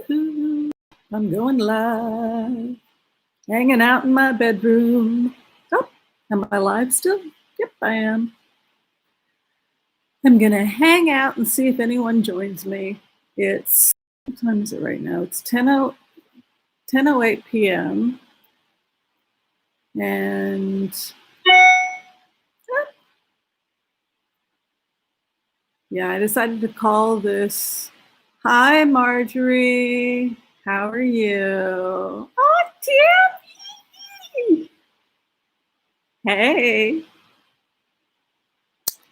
Woo-hoo. I'm going live. Hanging out in my bedroom. Oh, am I live still? Yep, I am. I'm going to hang out and see if anyone joins me. What time is it right now? It's 10:08 p.m. And yeah, I decided to call this, Hi, Marjorie. How are you? Oh, Tammy. Hey.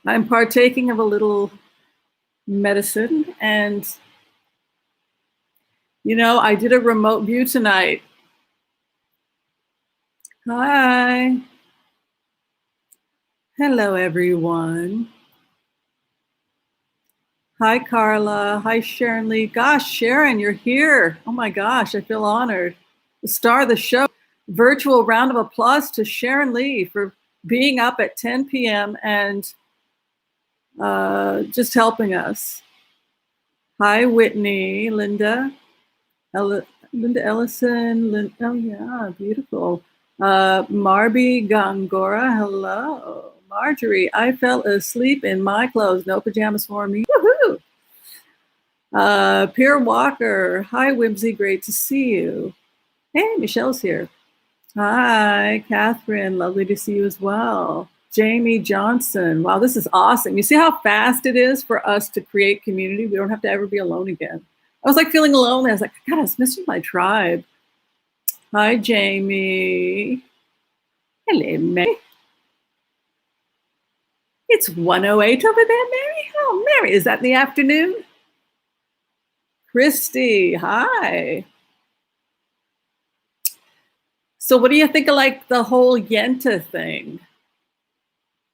I'm partaking of a little medicine, and I did a remote view tonight. Hi. Hello, everyone. Hi, Carla. Hi, Sharon Lee. Gosh, Sharon, you're here. Oh my gosh, I feel honored. The star of the show. Virtual round of applause to Sharon Lee for being up at 10 p.m. and just helping us. Hi, Whitney, Linda Ellison. Oh yeah, beautiful. Marby Gangora, hello. Marjorie, I fell asleep in my clothes, no pajamas for me. Woohoo! Pierre Walker, hi Whimsy, great to see you. Hey, Michelle's here. Hi, Catherine, lovely to see you as well. Jamie Johnson, wow, this is awesome. You see how fast it is for us to create community? We don't have to ever be alone again. I was like feeling lonely. I was like, God, I was missing my tribe. Hi, Jamie. Hello, Mary. It's 1:08 over there, Mary. Oh, Mary, is that in the afternoon? Christy, hi. So what do you think of like the whole Yenta thing?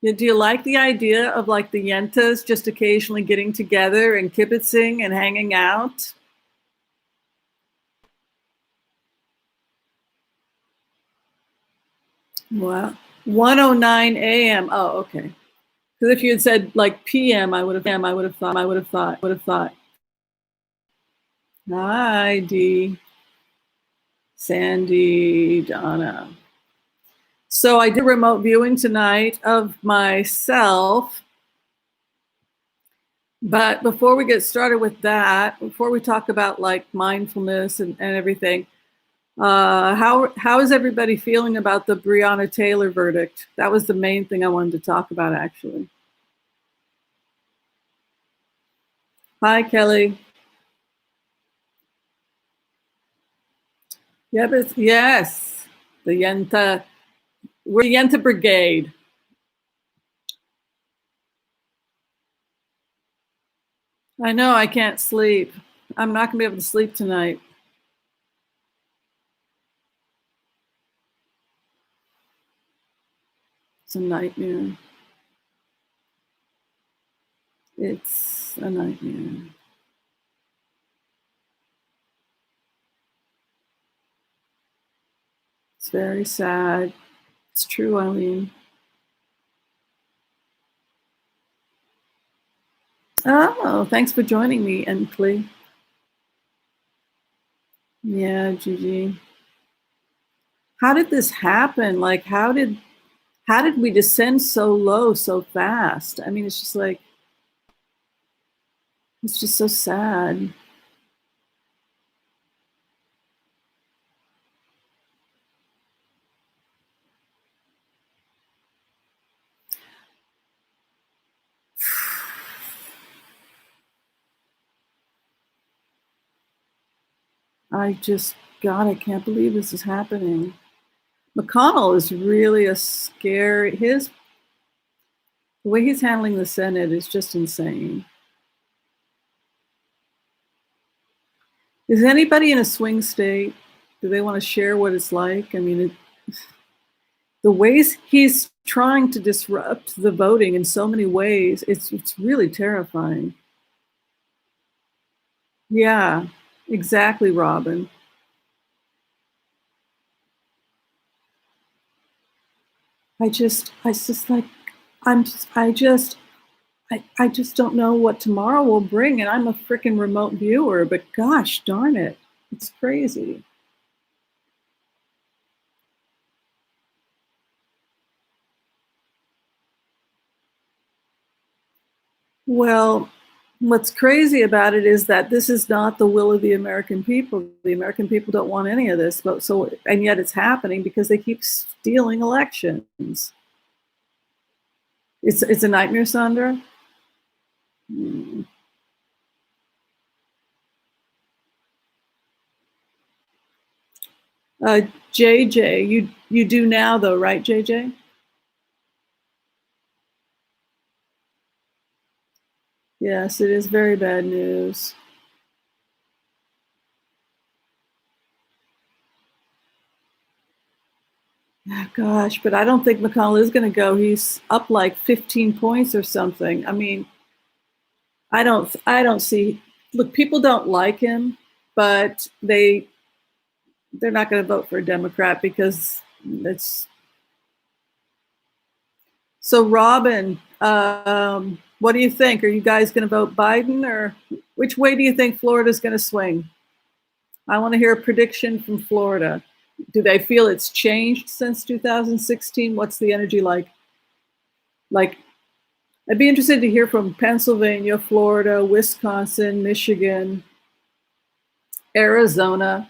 Do you like the idea of like the Yentas just occasionally getting together and kibitzing and hanging out? Wow. 1:09 a.m. Oh, okay. Because if you had said like p.m., I would have thought. Hi, Dee, Sandy, Donna. So I did remote viewing tonight of myself. But before we get started with that, before we talk about like mindfulness and everything, how is everybody feeling about the Breonna Taylor verdict? That was the main thing I wanted to talk about, actually. Hi, Kelly. Yeah, but yes, the Yenta, we're the Yenta Brigade. I know I can't sleep. I'm not gonna be able to sleep tonight. It's a nightmare. It's a nightmare. It's very sad. It's true, Eileen. Oh, thanks for joining me, Enkley. Yeah, Gigi. How did this happen? Like, how did we descend so low so fast? I mean, it's just like, it's just so sad. God, I can't believe this is happening. McConnell is really a scary, the way he's handling the Senate is just insane. Is anybody in a swing state? Do they want to share what it's like? I mean, the ways he's trying to disrupt the voting in so many ways, it's really terrifying. Yeah, exactly, Robin. I just don't know what tomorrow will bring, and I'm a freaking remote viewer, but gosh darn it. It's crazy. Well, what's crazy about it is that this is not the will of the American people. The American people don't want any of this, but so and yet it's happening because they keep stealing elections. It's a nightmare, Sandra. Hmm. JJ, you do now though, right, JJ? Yes, it is very bad news. Oh, gosh, but I don't think McConnell is going to go. He's up like 15 points or something. I mean, I don't see. Look, people don't like him, but they're not going to vote for a Democrat because it's so. Robin, what do you think? Are you guys going to vote Biden, or which way do you think Florida's going to swing? I want to hear a prediction from Florida. Do they feel it's changed since 2016? What's the energy like? Like, I'd be interested to hear from Pennsylvania, Florida, Wisconsin, Michigan, Arizona.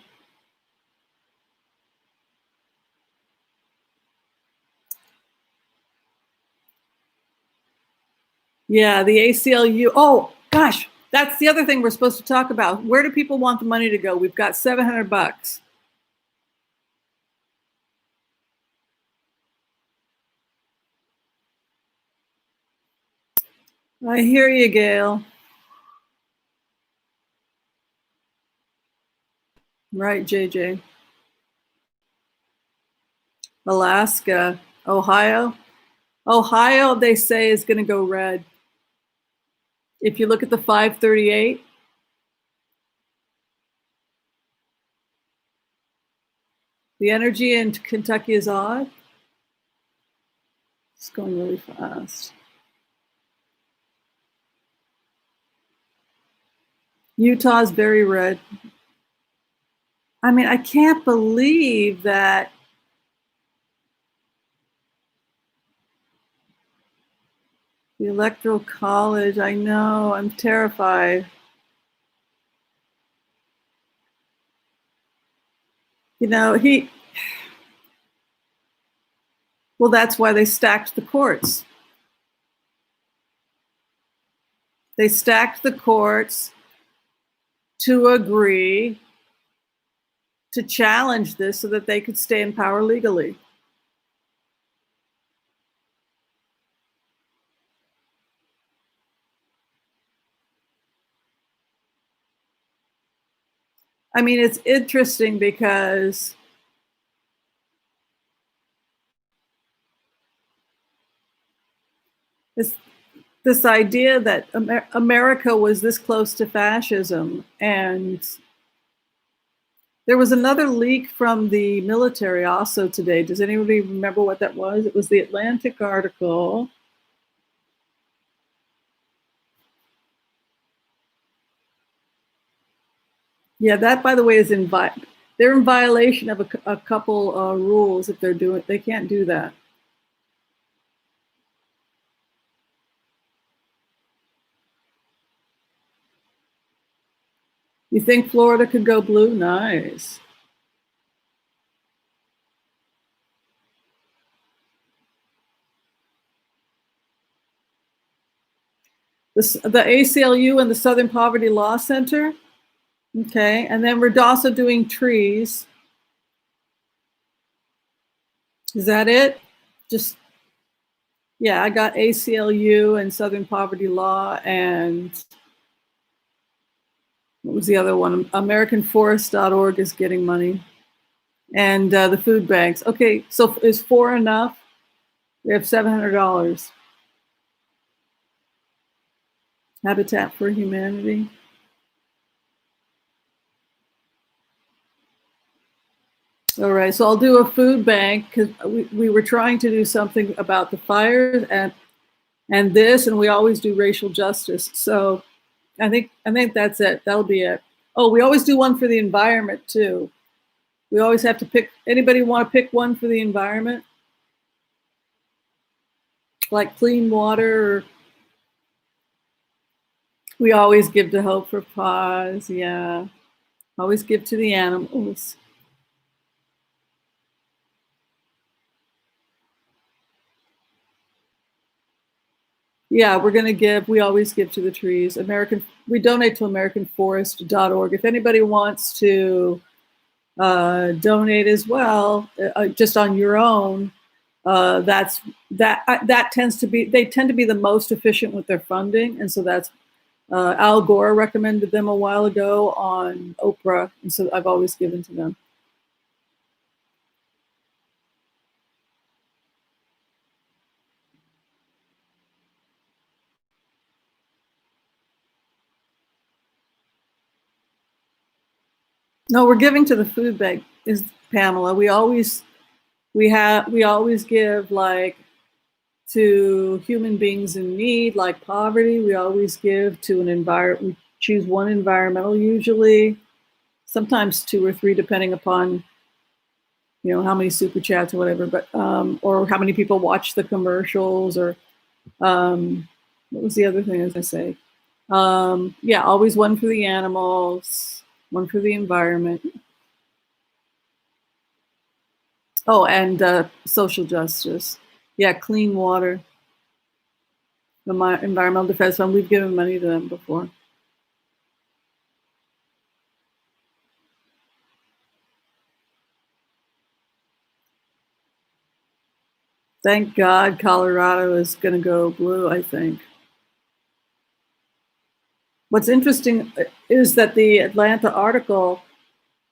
Yeah, the ACLU. Oh, gosh, that's the other thing we're supposed to talk about. Where do people want the money to go? We've got $700. I hear you, Gail. Right, JJ. Alaska, Ohio. Ohio, they say, is going to go red. If you look at the 538, the energy in Kentucky is odd. It's going really fast. Utah's very red. I mean, I can't believe that the Electoral College. I know, I'm terrified. You know, well, that's why they stacked the courts. They stacked the courts to agree to challenge this so that they could stay in power legally. I mean, it's interesting because this idea that America was this close to fascism, and there was another leak from the military also today. Does anybody remember what that was? It was the Atlantic article. Yeah, that, by the way, is they're in violation of a couple rules if they're doing. They can't do that. You think Florida could go blue? Nice. The ACLU and the Southern Poverty Law Center. Okay, and then we're also doing trees. Is that it? Just, yeah, I got ACLU and Southern Poverty Law, and what was the other one? AmericanForest.org is getting money, and the food banks. Okay, so is four enough? We have $700. Habitat for Humanity. All right, so I'll do a food bank because we were trying to do something about the fires and this, and we always do racial justice. So I think that's it. That'll be it. Oh, we always do one for the environment too. We always have to pick. Anybody want to pick one for the environment? Like clean water. We always give to Hope for Paws. Yeah. Always give to the animals. Yeah, we're going to give. We always give to the trees. We donate to AmericanForest.org. If anybody wants to donate as well, just on your own, that tends to be. They tend to be the most efficient with their funding, and so that's Al Gore recommended them a while ago on Oprah, and so I've always given to them. No, we're giving to the food bank. Is Pamela? We always give like to human beings in need, like poverty. We always give to an environment. We choose one environmental usually, sometimes two or three, depending upon how many super chats or whatever. But or how many people watch the commercials, or what was the other thing I was gonna say? Yeah, always one for the animals, one for the environment. Oh, and social justice. Yeah, clean water. The Environmental Defense Fund. We've given money to them before. Thank God Colorado is going to go blue, I think. What's interesting is that the Atlanta article,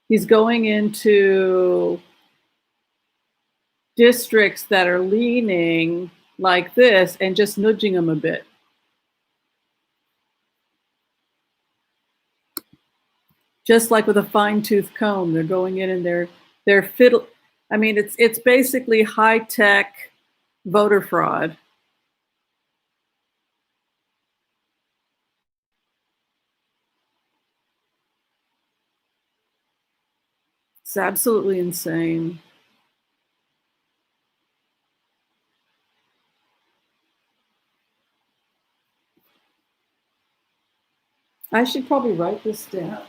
he's going into districts that are leaning like this and just nudging them a bit. Just like with a fine-tooth comb, they're going in and they're fiddle. I mean, it's basically high-tech voter fraud. It's absolutely insane. I should probably write this down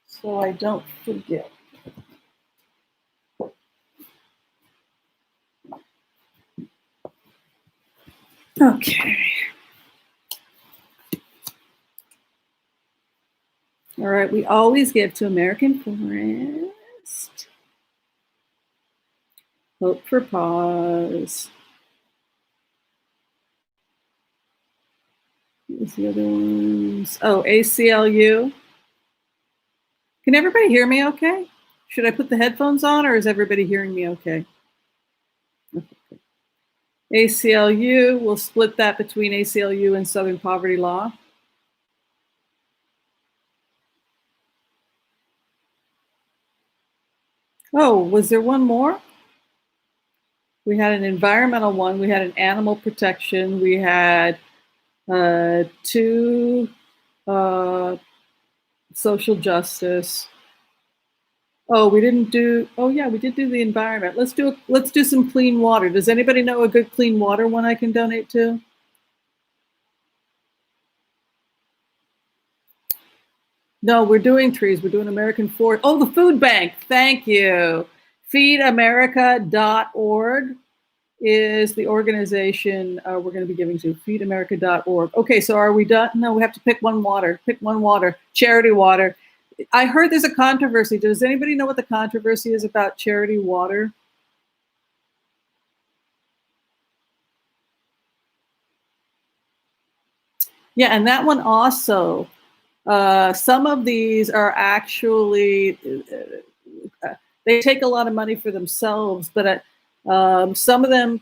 so I don't forget. Okay. All right, we always give to American Forest. Hope for Paws. What's the other ones? Oh, ACLU. Can everybody hear me okay? Should I put the headphones on, or is everybody hearing me okay? Okay. ACLU, we'll split that between ACLU and Southern Poverty Law. Oh, was there one more? We had an environmental one. We had an animal protection. We had two social justice. Oh, we didn't do. Oh, yeah, we did do the environment. Let's do some clean water. Does anybody know a good clean water one I can donate to? No, we're doing trees. We're doing American Forest. Oh, the food bank. Thank you. Feedamerica.org is the organization we're going to be giving to. Feedamerica.org. Okay, so are we done? No, we have to pick one water. Pick one water. Charity water. I heard there's a controversy. Does anybody know what the controversy is about charity water? Yeah, and that one also. Some of these are actually they take a lot of money for themselves, but some of them,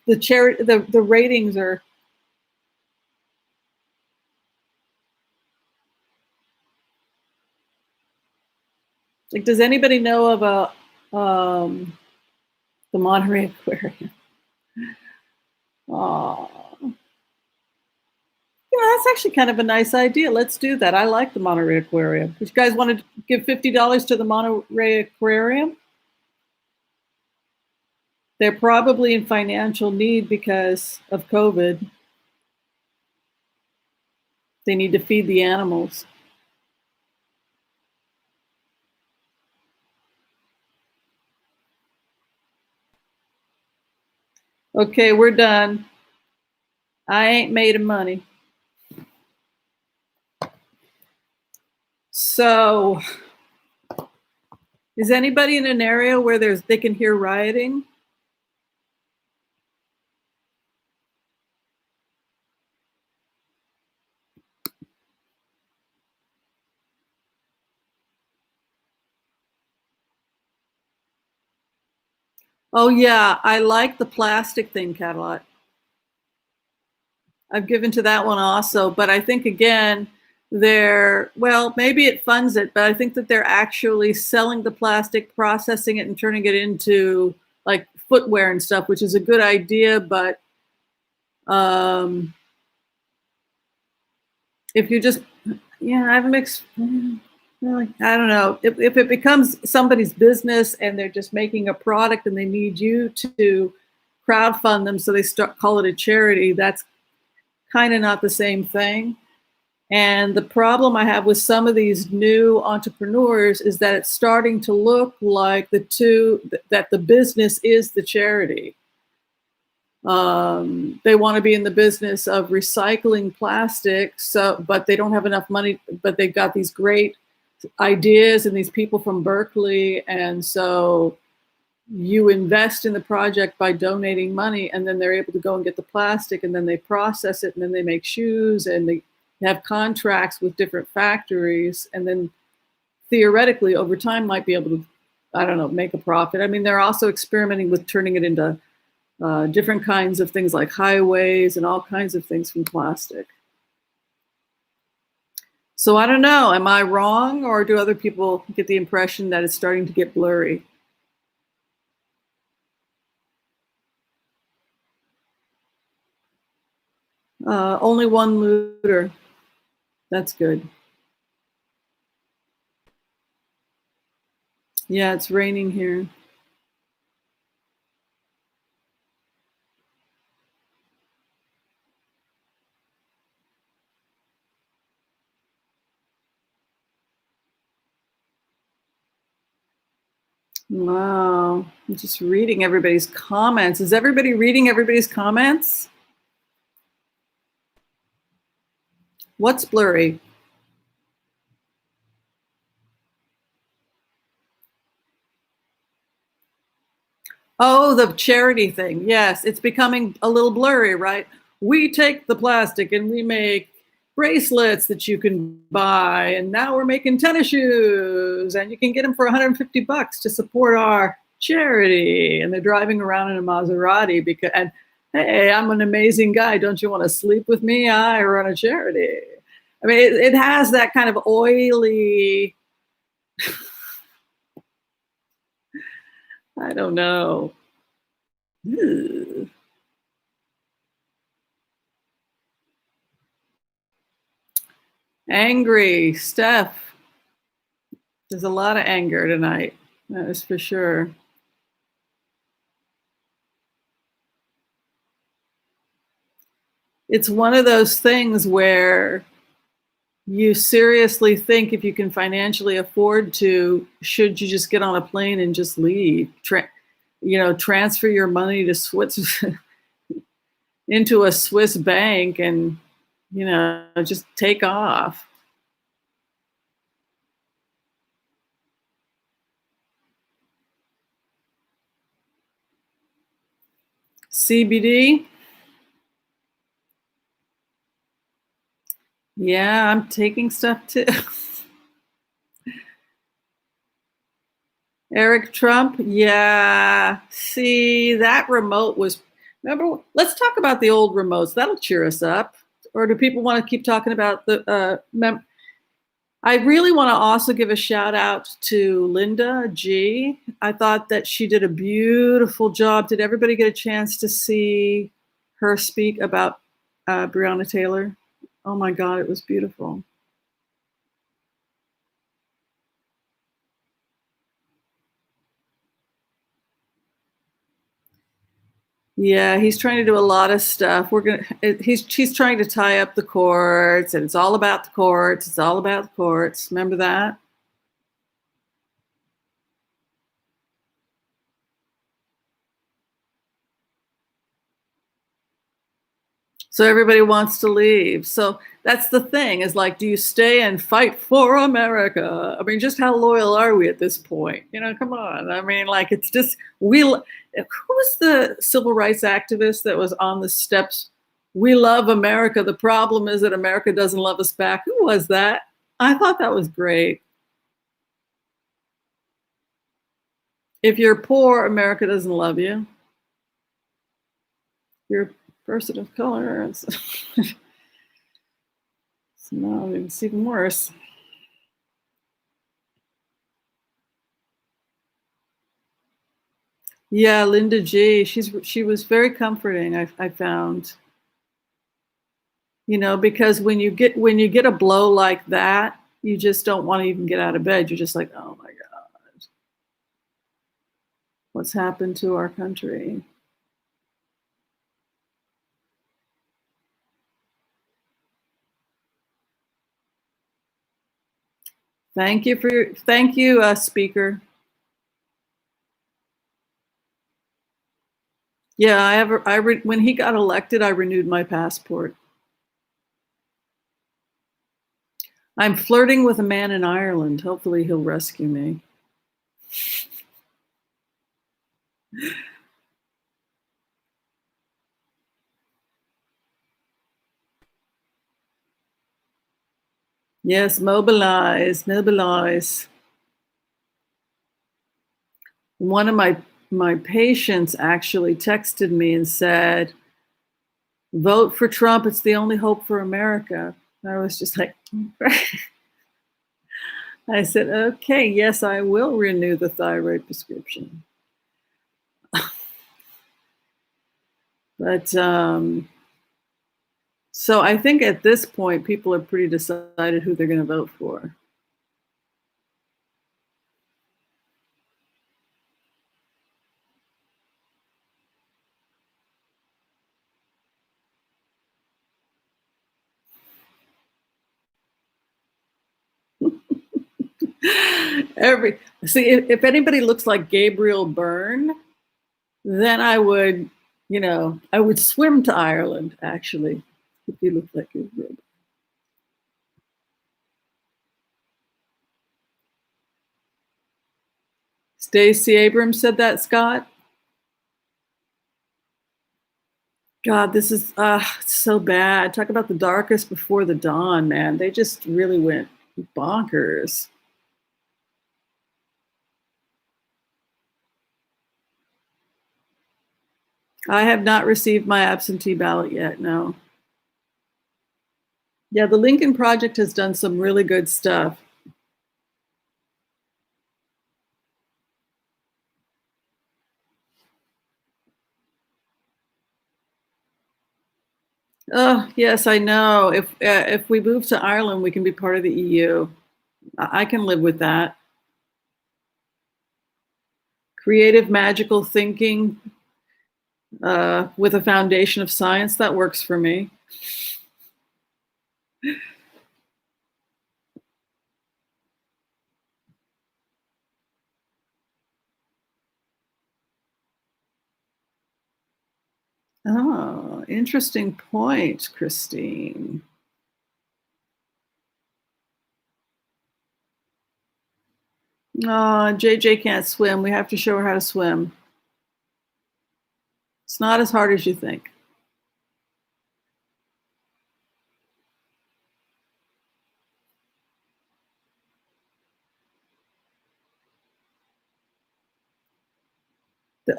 the ratings are. Like, does anybody know of the Monterey Aquarium? Oh, That's actually kind of a nice idea. Let's do that. I like the Monterey Aquarium. You guys want to give $50 to the Monterey Aquarium? They're probably in financial need because of COVID. They need to feed the animals. Okay, we're done. I ain't made of money. So, is anybody in an area where they can hear rioting? Oh yeah, I like the plastic thing, Cadillac. I've given to that one also, but I think again, well, maybe it funds it, but I think that they're actually selling the plastic, processing it, and turning it into like footwear and stuff, which is a good idea. But um, if you just, yeah, I've mixed. I don't know if it becomes somebody's business and they're just making a product and they need you to crowdfund them, so they call it a charity. That's kind of not the same thing. And the problem I have with some of these new entrepreneurs is that it's starting to look like that the business is the charity. They want to be in the business of recycling plastic, but they don't have enough money, but they've got these great ideas and these people from Berkeley. And so you invest in the project by donating money, and then they're able to go and get the plastic, and then they process it, and then they make shoes, and they have contracts with different factories, and then theoretically over time might be able to, I don't know, make a profit. I mean, they're also experimenting with turning it into different kinds of things like highways and all kinds of things from plastic. So I don't know, am I wrong, or do other people get the impression that it's starting to get blurry? Only one looter. That's good. Yeah, it's raining here. Wow. I'm just reading everybody's comments. Is everybody reading everybody's comments? What's blurry? Oh, the charity thing. Yes, it's becoming a little blurry, right? We take the plastic and we make bracelets that you can buy, and now we're making tennis shoes, and you can get them for $150 to support our charity. And they're driving around in a Maserati and hey, I'm an amazing guy. Don't you want to sleep with me? I run a charity. I mean, it has that kind of oily, I don't know. Ugh. Angry, Steph. There's a lot of anger tonight. That is for sure. It's one of those things where you seriously think, if you can financially afford to, should you just get on a plane and just leave? Transfer your money to Switzerland into a Swiss bank and, just take off. CBD? Yeah, I'm taking stuff too. Eric Trump? Yeah. See, that remote was, remember, let's talk about the old remotes. That'll cheer us up. Or do people want to keep talking about I really want to also give a shout out to Linda G. I thought that she did a beautiful job. Did everybody get a chance to see her speak about Breonna Taylor? Oh my God, it was beautiful. Yeah, he's trying to do a lot of stuff. She's trying to tie up the courts, and it's all about the courts. It's all about the courts. Remember that? So everybody wants to leave. So that's the thing is like, do you stay and fight for America? I mean, just how loyal are we at this point? Come on. I mean, like, it's just, who was the civil rights activist that was on the steps? We love America. The problem is that America doesn't love us back. Who was that? I thought that was great. If you're poor, America doesn't love you. If you're a person of color, no, it's even worse. Yeah, Linda G. She was very comforting. I found, because when you get a blow like that, you just don't want to even get out of bed. You're just like, oh my God, what's happened to our country? Thank you, speaker. Yeah, when he got elected, I renewed my passport. I'm flirting with a man in Ireland. Hopefully he'll rescue me. Yes, mobilize, mobilize. One of my patients actually texted me and said, vote for Trump. It's the only hope for America. I was just like, I said, okay, yes, I will renew the thyroid prescription. But so I think at this point, people are pretty decided who they're going to vote for. If anybody looks like Gabriel Byrne, then I would swim to Ireland, actually, if he looked like Gabriel. Stacey Abrams said that, Scott. God, this is so bad. Talk about the darkest before the dawn, man. They just really went bonkers. I have not received my absentee ballot yet, no. Yeah, the Lincoln Project has done some really good stuff. Oh, yes, I know. If we move to Ireland, we can be part of the EU. I can live with that. Creative, magical thinking with a foundation of science, that works for me. Oh, interesting point, Christine. Oh, JJ can't swim. We have to show her how to swim. It's not as hard as you think.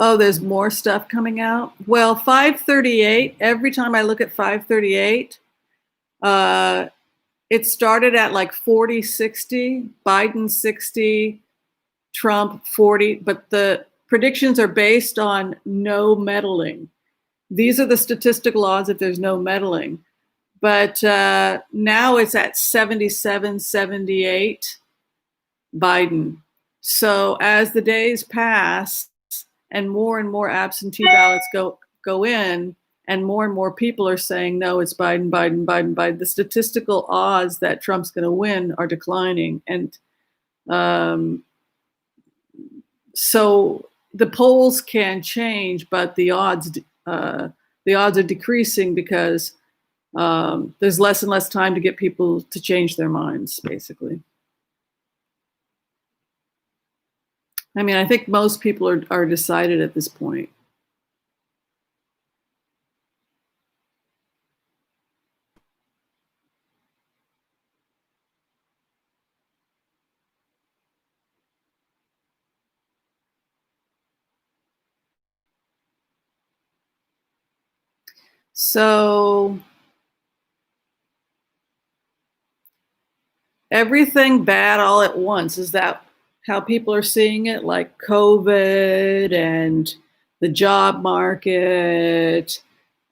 Oh, there's more stuff coming out. Well, 538. Every time I look at 538, it started at like 40, 60, Biden 60, Trump 40, but the predictions are based on no meddling. These are the statistical odds if there's no meddling. But now it's at 77, 78 Biden. So as the days pass and more absentee ballots go in, and more people are saying no, it's Biden, Biden, Biden, Biden, the statistical odds that Trump's going to win are declining, and so the polls can change, but the odds are decreasing because there's less and less time to get people to change their minds, basically. I mean, I think most people are decided at this point. So everything bad all at once, is that how people are seeing it? Like COVID and the job market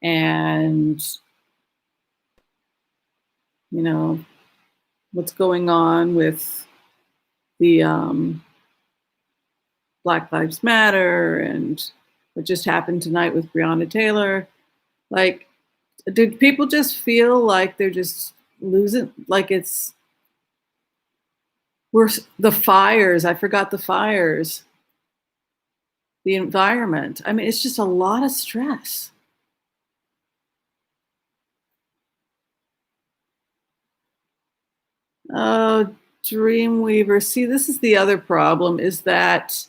and, you know, what's going on with the Black Lives Matter and what just happened tonight with Breonna Taylor. Like, do people just feel like they're just losing? Like we're the fires. I forgot the fires. The environment. I mean, it's just a lot of stress. Oh, Dreamweaver. See, this is the other problem, is that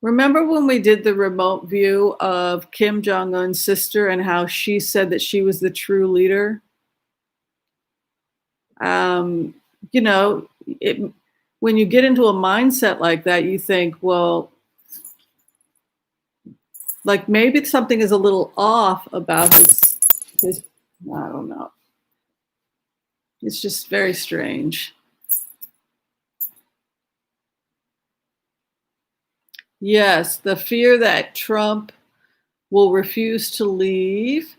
remember when we did the remote view of Kim Jong-un's sister and how she said that she was the true leader? Um, you know, when you get into a mindset like that, you think, well, like maybe something is a little off about his I don't know. It's just very strange. Yes, the fear that Trump will refuse to leave.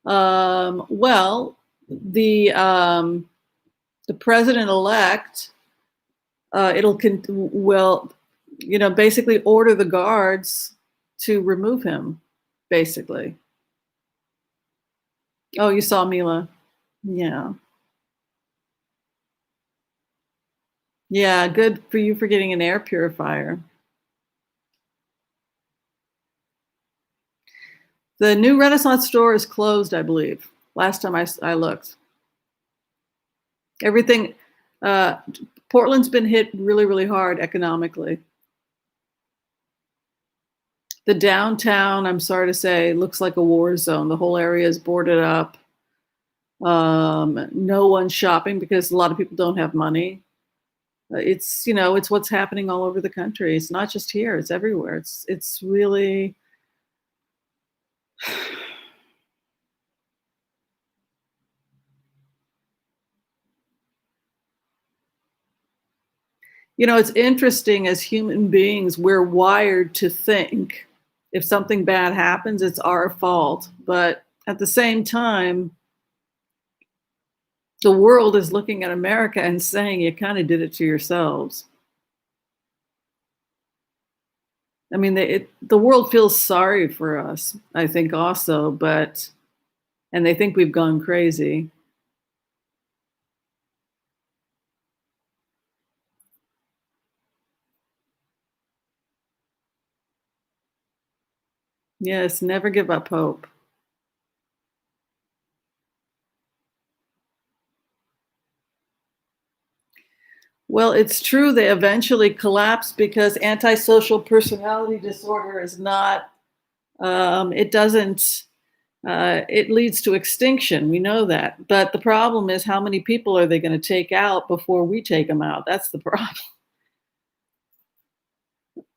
Well, the president elect, will, basically order the guards to remove him. Basically. Oh, you saw Mila. Yeah. Yeah, good for you for getting an air purifier. The new Renaissance store is closed, I believe. Last time I looked. Everything, uh, Portland's been hit really, really hard economically. The downtown, I'm sorry to say, looks like a war zone. The whole area is boarded up. No one's shopping because a lot of people don't have money. It's what's happening all over the country. It's not just here; it's everywhere. It's really. It's interesting, as human beings, we're wired to think if something bad happens, it's our fault. But at the same time, the world is looking at America and saying, you kind of did it to yourselves. I mean, the world feels sorry for us, I think, also, and they think we've gone crazy. Yes, never give up hope. Well, it's true they eventually collapse because antisocial personality disorder is not, it doesn't, it leads to extinction. We know that. But the problem is, how many people are they going to take out before we take them out? That's the problem.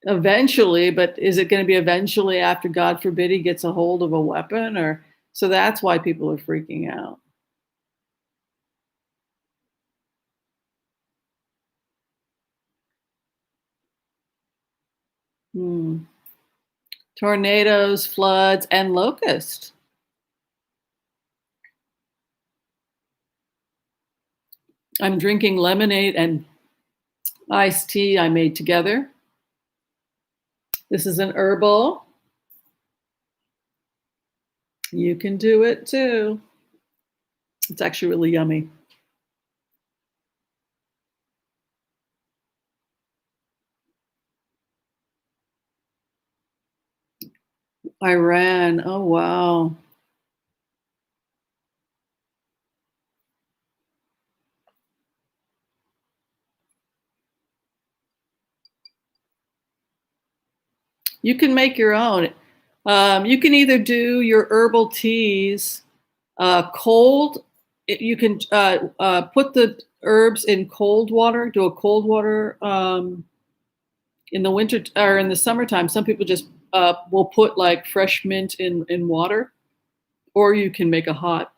Eventually, but is it going to be eventually after, God forbid, he gets a hold of a weapon? Or so that's why people are freaking out. Hmm. Tornadoes, floods, and locusts. I'm drinking lemonade and iced tea I made together. This is an herbal. You can do it too. It's actually really yummy. Iran. Oh, wow. You can make your own. You can either do your herbal teas cold. You can put the herbs in cold water, do a cold water in the winter or in the summertime. Some people just will put like fresh mint in water, or you can make a hot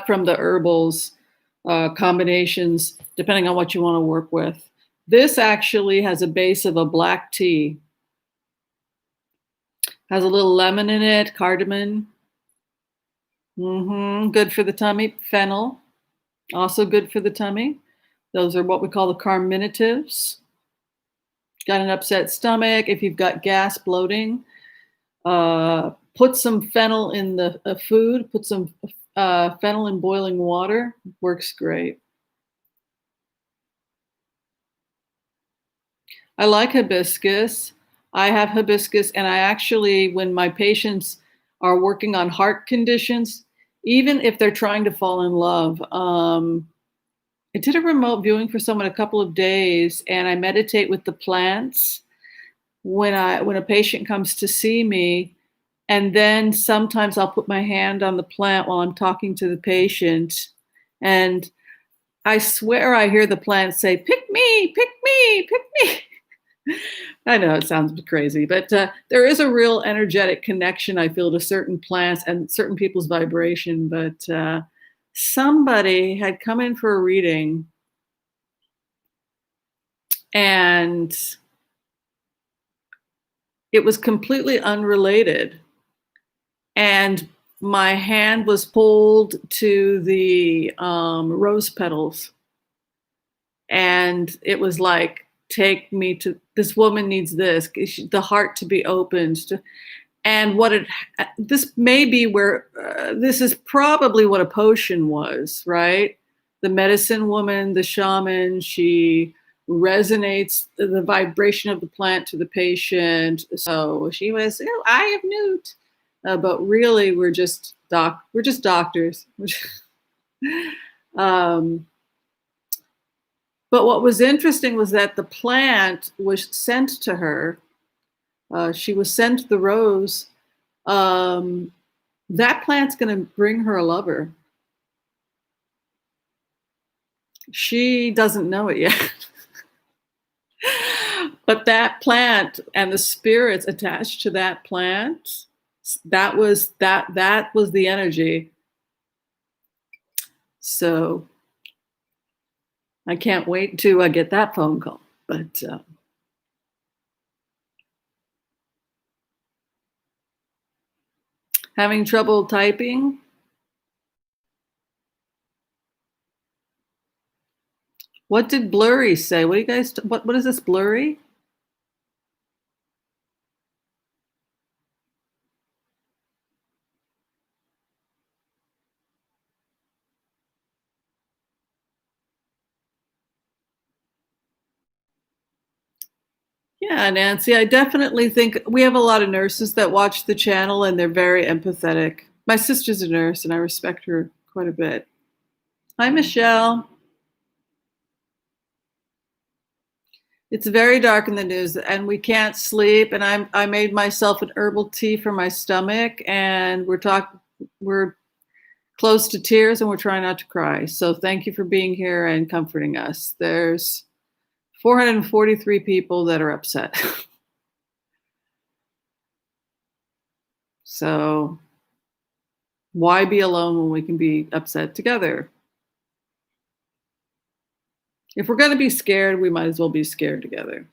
from the herbals combinations, depending on what you want to work with. This actually has a base of a black tea, has a little lemon in it, cardamom. Good for the tummy. Fennel, also good for the tummy. Those are what we call the carminatives. Got an upset stomach, if you've got gas, bloating, put some fennel in the food, put some fennel in boiling water, works great. I like hibiscus. I have hibiscus, and I actually, when my patients are working on heart conditions, even if they're trying to fall in love, I did a remote viewing for someone a couple of days, and I meditate with the plants when a patient comes to see me, and then sometimes I'll put my hand on the plant while I'm talking to the patient, and I swear I hear the plant say, "Pick me, pick me, pick me." I know it sounds crazy, but there is a real energetic connection I feel to certain plants and certain people's vibration. But somebody had come in for a reading, and it was completely unrelated. And my hand was pulled to the rose petals, and it was like, take me to this woman needs this, the heart to be opened to, and what it this may be where this is probably what a potion was, right? The medicine woman, the shaman, she resonates the vibration of the plant to the patient, so she was, oh, I have newt, but really we're just doctors. um, but what was interesting was that the plant was sent to her. She was sent the rose. um, that plant's going to bring her a lover. She doesn't know it yet. But that plant and the spirits attached to that plant, that was the energy. So I can't wait to get that phone call. But having trouble typing? What did Blurry say? What do you guys? What is this Blurry? Yeah, Nancy, I definitely think we have a lot of nurses that watch the channel, and they're very empathetic. My sister's a nurse, and I respect her quite a bit. Hi, Michelle. It's very dark in the news, and we can't sleep. And I made myself an herbal tea for my stomach, and we're close to tears, and we're trying not to cry. So thank you for being here and comforting us. There's 443 people that are upset. So why be alone when we can be upset together? If we're going to be scared, we might as well be scared together.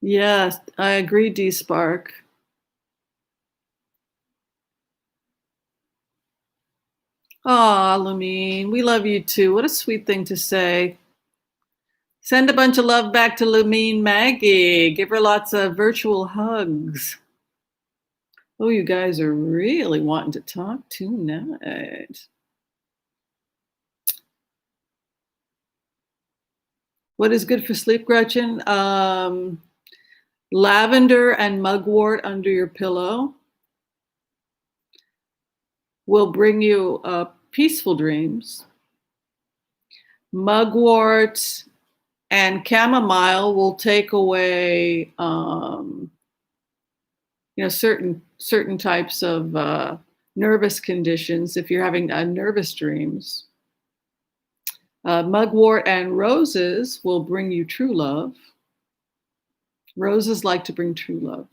Yes, I agree, D Spark. Aw, Lumine, we love you too. What a sweet thing to say. Send a bunch of love back to Lumine Maggie. Give her lots of virtual hugs. Oh, you guys are really wanting to talk tonight. What is good for sleep, Gretchen? Lavender and mugwort under your pillow will bring you peaceful dreams. Mugwort and chamomile will take away, certain types of nervous conditions if you're having nervous dreams. Mugwort and roses will bring you true love. Roses like to bring true love.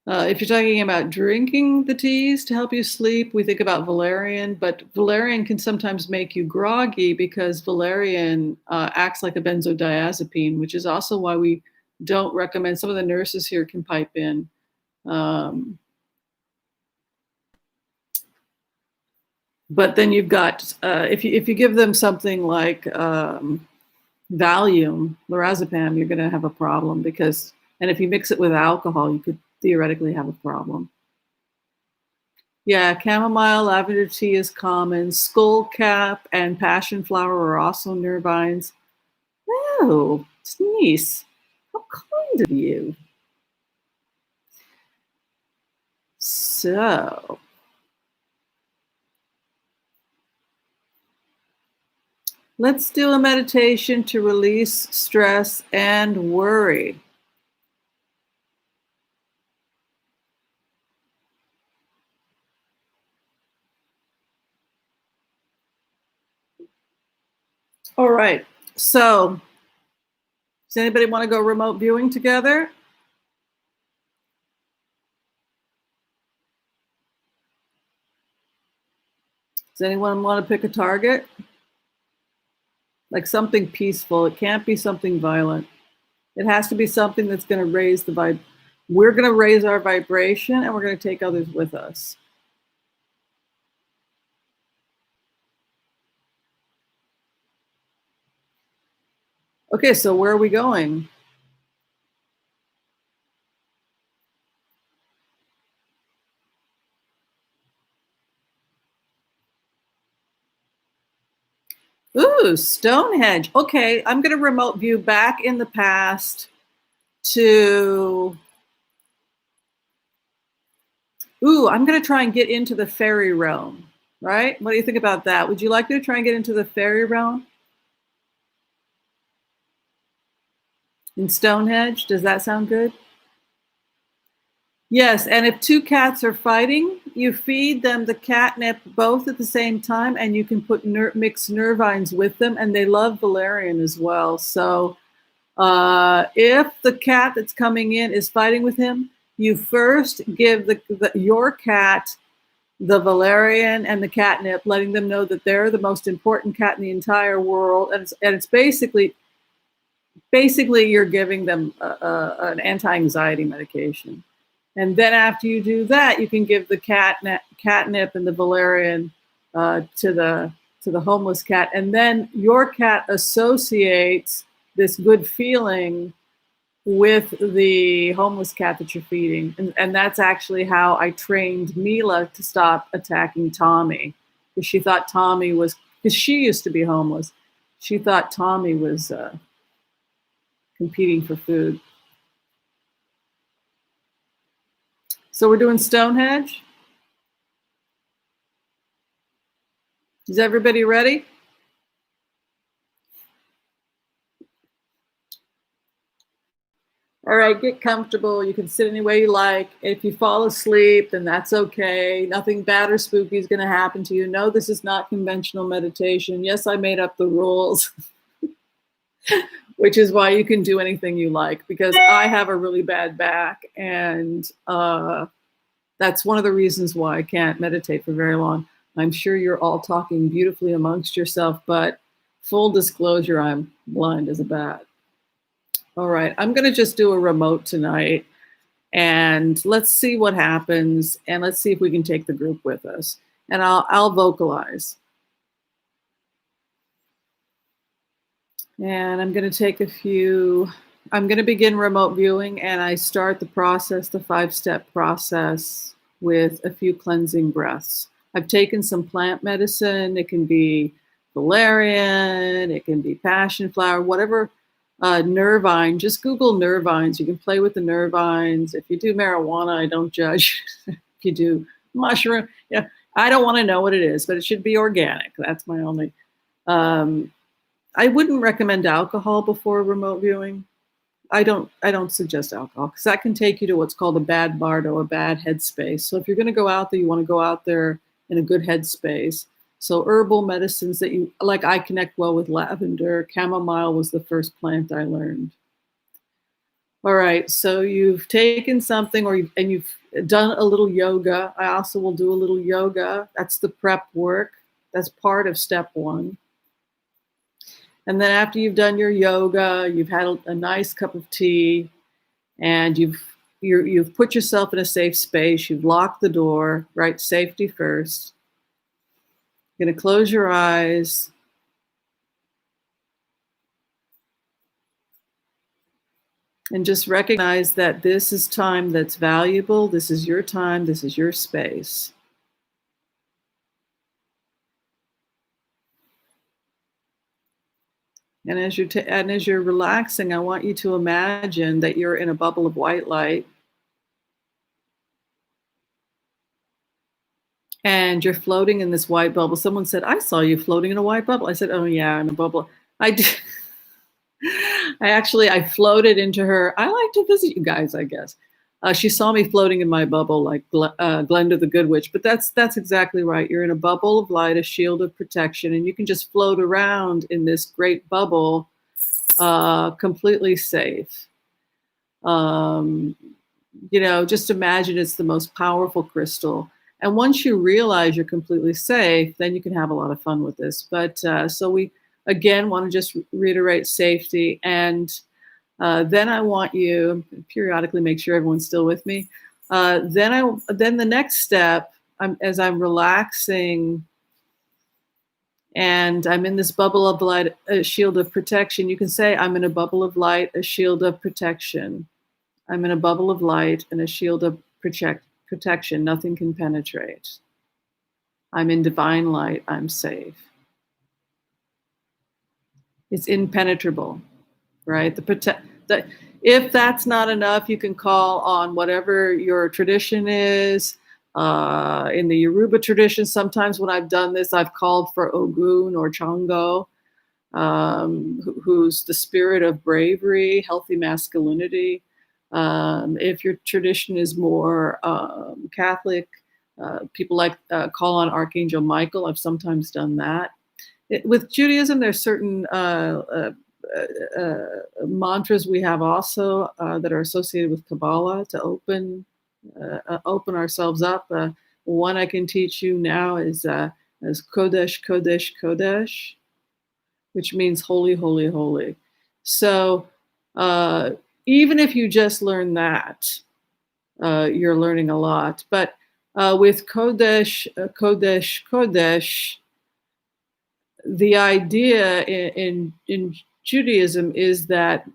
If you're talking about drinking the teas to help you sleep, we think about valerian, but valerian can sometimes make you groggy because valerian acts like a benzodiazepine, which is also why we don't recommend. Some of the nurses here can pipe in. But then you've got, if you give them something like Valium, lorazepam, you're going to have a problem and if you mix it with alcohol, you could theoretically have a problem. Yeah, chamomile, lavender tea is common. Skullcap and passion flower are also nervines. Oh, Denise, how kind of you. So, let's do a meditation to release stress and worry. All right. So, does anybody want to go remote viewing together? Does anyone want to pick a target? Like something peaceful. It can't be something violent. It has to be something that's going to raise the vibe. We're going to raise our vibration and we're going to take others with us. Okay, so where are we going? Ooh, Stonehenge. Okay, I'm going to remote view back in the past to. Ooh, I'm going to try and get into the fairy realm, right? What do you think about that? Would you like to try and get into the fairy realm in Stonehenge? Does that sound good? Yes, and if two cats are fighting, you feed them the catnip both at the same time, and you can put mixed nervines with them, and they love valerian as well. So if the cat that's coming in is fighting with him, you first give your cat the valerian and the catnip, letting them know that they're the most important cat in the entire world, and it's basically you're giving them an anti-anxiety medication. And then after you do that, you can give the catnip and the valerian to the homeless cat, and then your cat associates this good feeling with the homeless cat that you're feeding. And that's actually how I trained Mila to stop attacking Tommy, because she thought Tommy was, because she used to be homeless. She thought Tommy was competing for food. So we're doing Stonehenge. Is everybody ready? All right, get comfortable. You can sit any way you like. If you fall asleep, then that's okay. Nothing bad or spooky is going to happen to you. No, this is not conventional meditation. Yes, I made up the rules, which is why you can do anything you like, because I have a really bad back, and that's one of the reasons why I can't meditate for very long. I'm sure you're all talking beautifully amongst yourself, but full disclosure, I'm blind as a bat. All right. I'm going to just do a remote tonight and let's see what happens. And let's see if we can take the group with us. And I'll vocalize. And I'm going to take a few, I'm going to begin remote viewing, and I start the process, the 5-step process, with a few cleansing breaths. I've taken some plant medicine. It can be valerian, it can be passion flower, whatever, nervine. Just Google nervines. You can play with the nervines. If you do marijuana, I don't judge. If you do mushroom, yeah, I don't want to know what it is, but it should be organic. That's my only. Um, I wouldn't recommend alcohol before remote viewing. I don't suggest alcohol because that can take you to what's called a bad bardo, a bad headspace. So if you're going to go out there, you want to go out there in a good headspace. So herbal medicines that you like, I connect well with lavender. Chamomile was the first plant I learned. All right, so you've taken something, and you've done a little yoga. I also will do a little yoga. That's the prep work. That's part of step 1. And then after you've done your yoga, you've had a nice cup of tea, and you've put yourself in a safe space. You've locked the door, right? Safety first. You're going to close your eyes. And just recognize that this is time that's valuable. This is your time. This is your space. And as you're relaxing, I want you to imagine that you're in a bubble of white light, and you're floating in this white bubble. Someone said, "I saw you floating in a white bubble." I said, "Oh yeah, in a bubble." I did. I floated into her. I like to visit you guys, I guess. She saw me floating in my bubble like Glenda the Good Witch, but that's exactly right. You're in a bubble of light, a shield of protection, and you can just float around in this great bubble, completely safe. Just imagine it's the most powerful crystal. And once you realize you're completely safe, then you can have a lot of fun with this. But so we, again, want to just reiterate safety. And then I want you periodically make sure everyone's still with me. Then the next step, as I'm relaxing and I'm in this bubble of light, a shield of protection. You can say, I'm in a bubble of light, a shield of protection. I'm in a bubble of light and a shield of protection. Nothing can penetrate. I'm in divine light. I'm safe. It's impenetrable, right? If that's not enough, you can call on whatever your tradition is. In the Yoruba tradition, sometimes when I've done this, I've called for Ogun or Chango, who's the spirit of bravery, healthy masculinity. If your tradition is more Catholic, people call on Archangel Michael. I've sometimes done that. With Judaism, there's certain mantras we have also that are associated with Kabbalah to open ourselves up. One I can teach you now is Kodesh, Kodesh, Kodesh, which means holy, holy, holy. So even if you just learn that, you're learning a lot. But with Kodesh, Kodesh, Kodesh, the idea in Judaism is that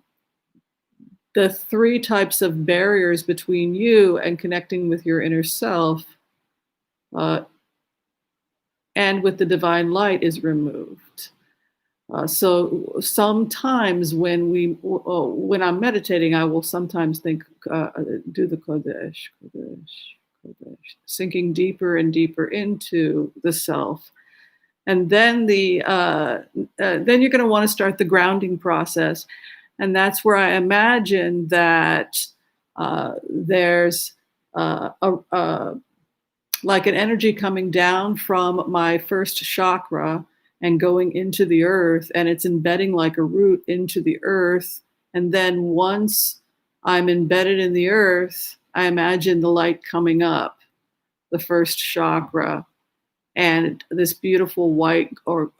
the 3 types of barriers between you and connecting with your inner self and with the divine light is removed. So sometimes when I'm meditating, I will sometimes think, do the Kodesh, Kodesh, Kodesh, sinking deeper and deeper into the self. And then then you're going to want to start the grounding process. And that's where I imagine that there's like an energy coming down from my first chakra and going into the earth, and it's embedding like a root into the earth. And then once I'm embedded in the earth, I imagine the light coming up, the first chakra, and this beautiful white or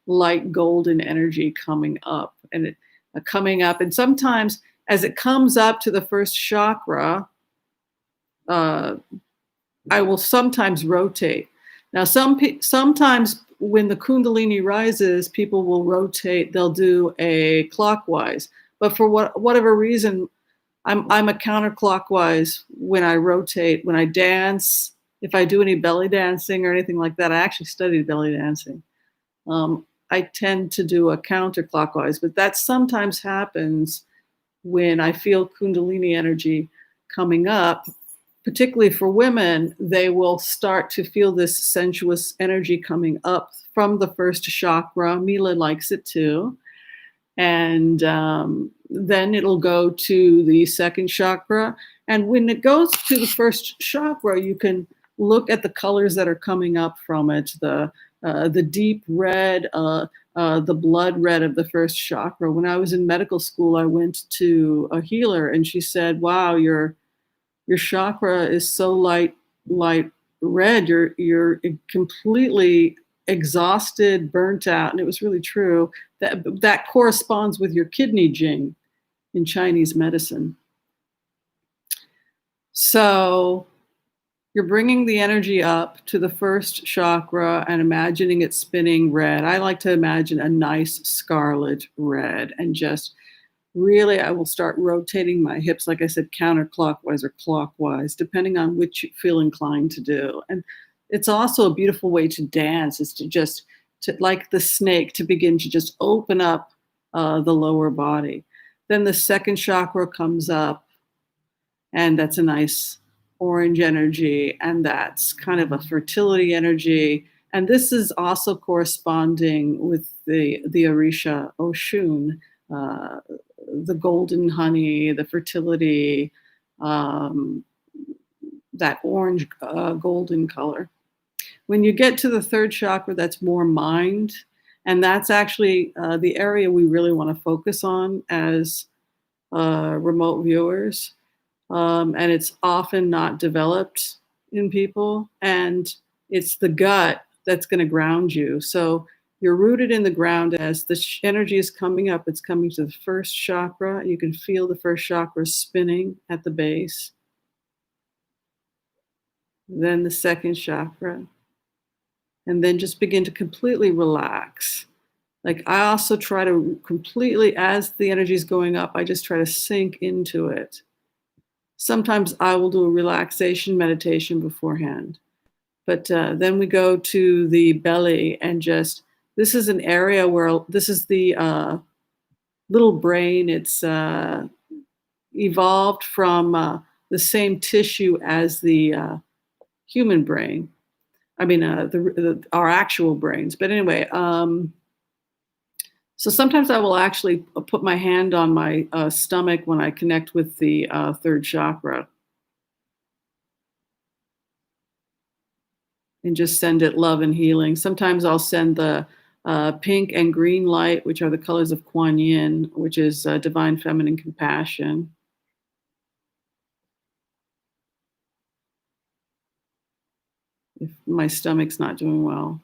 light golden energy coming up. And coming up. And sometimes as it comes up to the first chakra, uh, I will sometimes rotate. Now, sometimes when the Kundalini rises, people will rotate. They'll do a clockwise. But for whatever reason, I'm a counterclockwise when I rotate. When I dance, if I do any belly dancing or anything like that, I actually studied belly dancing. I tend to do a counterclockwise, but that sometimes happens when I feel Kundalini energy coming up. Particularly for women, they will start to feel this sensuous energy coming up from the first chakra. Mila likes it too. And then it'll go to the second chakra. And when it goes to the first chakra, you can look at the colors that are coming up from it, the deep red, the blood red of the first chakra. When I was in medical school, I went to a healer and she said, wow, your chakra is so light red. You're completely exhausted, burnt out, and it was really true. That corresponds with your kidney jing in Chinese medicine. So you're bringing the energy up to the first chakra and imagining it spinning red. I like to imagine a nice scarlet red, and just really, I will start rotating my hips, like I said, counterclockwise or clockwise, depending on which you feel inclined to do. And it's also a beautiful way to dance, is to just, like the snake, to begin to just open up the lower body. Then the second chakra comes up, and that's a nice orange energy, and that's kind of a fertility energy. And this is also corresponding with the Orisha Oshun, uh, the golden honey, the fertility, um, that orange golden color. When you get to the third chakra, that's more mind. And that's actually the area we really want to focus on as remote viewers. And it's often not developed in people. And it's the gut that's going to ground you. So you're rooted in the ground. As the energy is coming up, it's coming to the first chakra. You can feel the first chakra spinning at the base. Then the second chakra. And then just begin to completely relax. Like, I also try to completely, as the energy is going up, I just try to sink into it. Sometimes I will do a relaxation meditation beforehand. But then we go to the belly, and just, this is an area where, this is the little brain. It's evolved from the same tissue as the human brain. I mean, our actual brains. But anyway, so sometimes I will actually put my hand on my stomach when I connect with the third chakra, and just send it love and healing. Sometimes I'll send the pink and green light, which are the colors of Kuan Yin, which is divine feminine compassion. If my stomach's not doing well.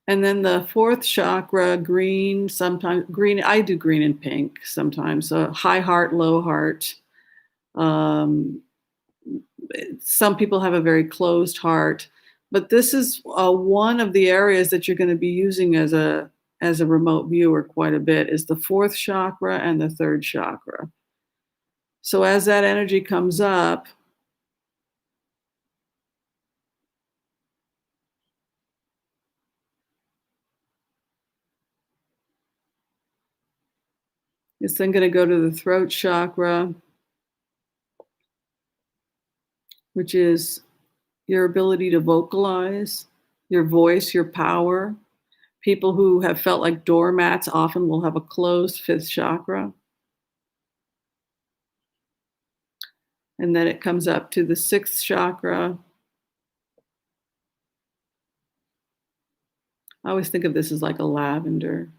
And then the fourth chakra, green, sometimes green, I do green and pink sometimes. High heart, low heart. Um, some people have a very closed heart, but this is one of the areas that you're going to be using as a remote viewer quite a bit, is the fourth chakra and the third chakra. So as that energy comes up, it's then going to go to the throat chakra, which is your ability to vocalize, your voice, your power. People who have felt like doormats often will have a closed fifth chakra. And then it comes up to the sixth chakra. I always think of this as like a lavender.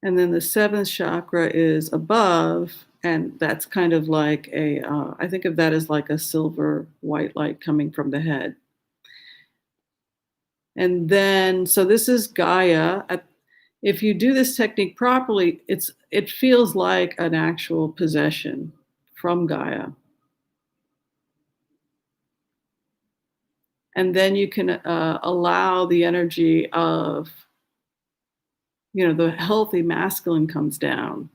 And then the seventh chakra is above, and that's kind of like I think of that as like a silver white light coming from the head. And then, so this is Gaia. If you do this technique properly, it feels like an actual possession from Gaia. And then you can allow the energy of, the healthy masculine comes down.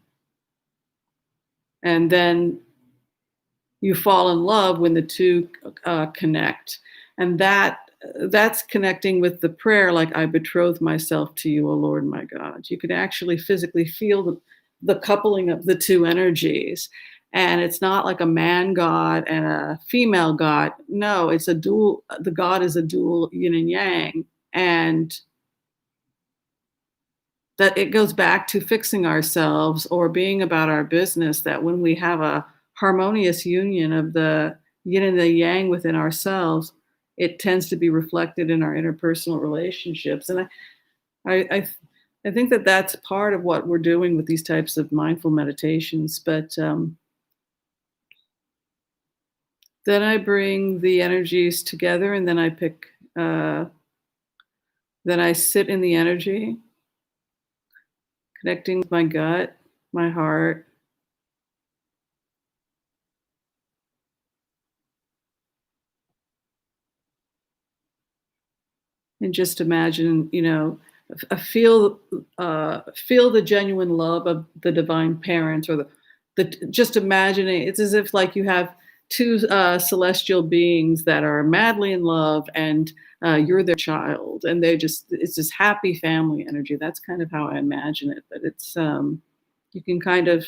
And then you fall in love when the two connect. And that's connecting with the prayer, like, I betroth myself to you, O Lord, my God. You can actually physically feel the coupling of the two energies. And it's not like a man God and a female God. No, it's a dual, the God is a dual yin and yang. And that it goes back to fixing ourselves or being about our business, that when we have a harmonious union of the yin and the yang within ourselves, it tends to be reflected in our interpersonal relationships. And I think that that's part of what we're doing with these types of mindful meditations. But then I bring the energies together, and then I pick, then I sit in the energy, connecting with my gut, my heart, and just imagine, feel the genuine love of the divine parents, or the just imagining it's as if like you have two celestial beings that are madly in love, and you're their child, and it's this happy family energy. That's kind of how I imagine it. But it's you can kind of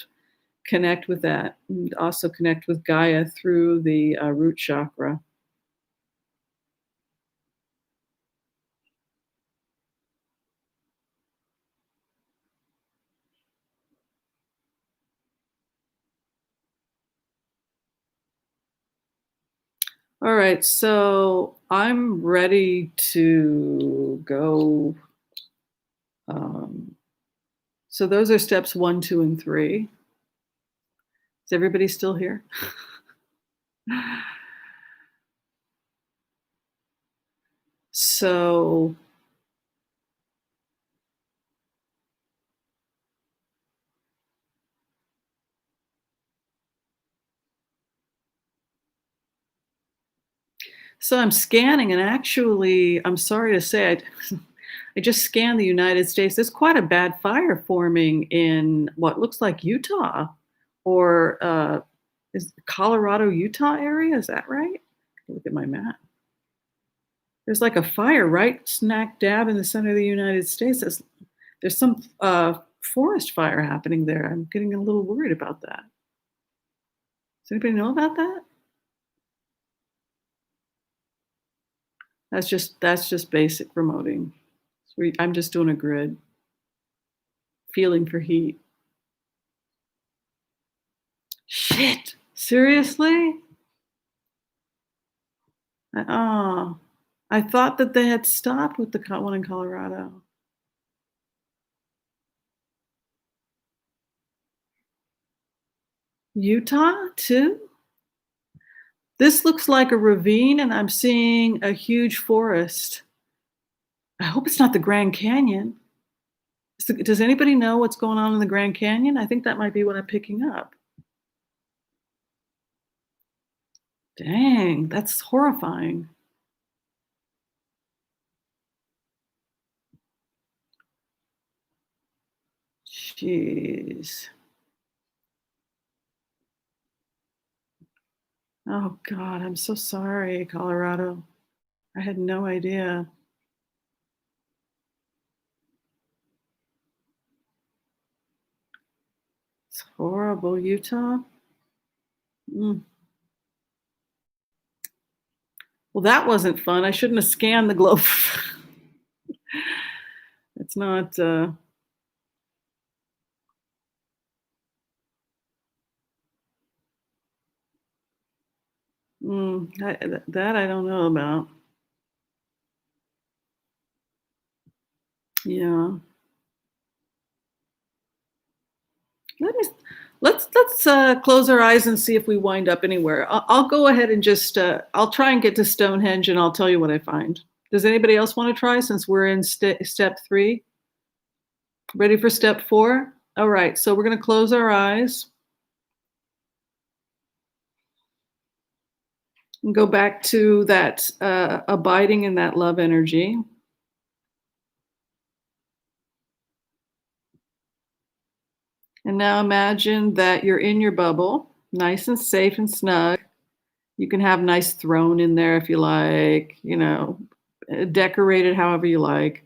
connect with that, and also connect with Gaia through the root chakra. All right, so I'm ready to go. Um, so those are steps 1, 2, and 3. Is everybody still here? So, I'm scanning, and actually, I'm sorry to say, I just scanned the United States. There's quite a bad fire forming in what looks like Utah, or is Colorado, Utah area? Is that right? Look at my map. There's like a fire right smack dab in the center of the United States. There's some forest fire happening there. I'm getting a little worried about that. Does anybody know about that? That's just basic remoting. I'm just doing a grid, feeling for heat. Shit! Seriously? Oh, I thought that they had stopped with the one in Colorado. Utah too? This looks like a ravine, and I'm seeing a huge forest. I hope it's not the Grand Canyon. Does anybody know what's going on in the Grand Canyon? I think that might be what I'm picking up. Dang, that's horrifying. Jeez. Oh God, I'm so sorry, Colorado. I had no idea. It's horrible. Utah? Mm. Well, that wasn't fun. I shouldn't have scanned the globe. It's not, that I don't know about. Yeah. Let me let's close our eyes and see if we wind up anywhere. I'll go ahead and just I'll try and get to Stonehenge, and I'll tell you what I find. Does anybody else want to try since we're in step 3? Ready for step 4? All right, so we're going to close our eyes and go back to that abiding in that love energy. And now imagine that you're in your bubble, nice and safe and snug. You can have nice throne in there if you like, decorated however you like.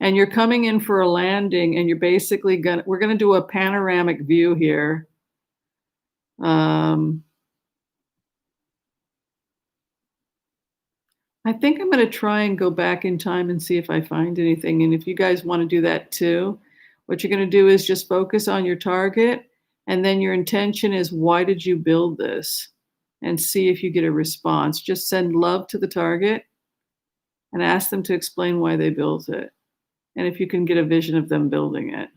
And you're coming in for a landing, and you're basically we're gonna do a panoramic view here. Um, I think I'm gonna try and go back in time and see if I find anything. And if you guys want to do that too, what you're gonna do is just focus on your target, and then your intention is, why did you build this? And see if you get a response. Just send love to the target and ask them to explain why they built it. And if you can get a vision of them building it.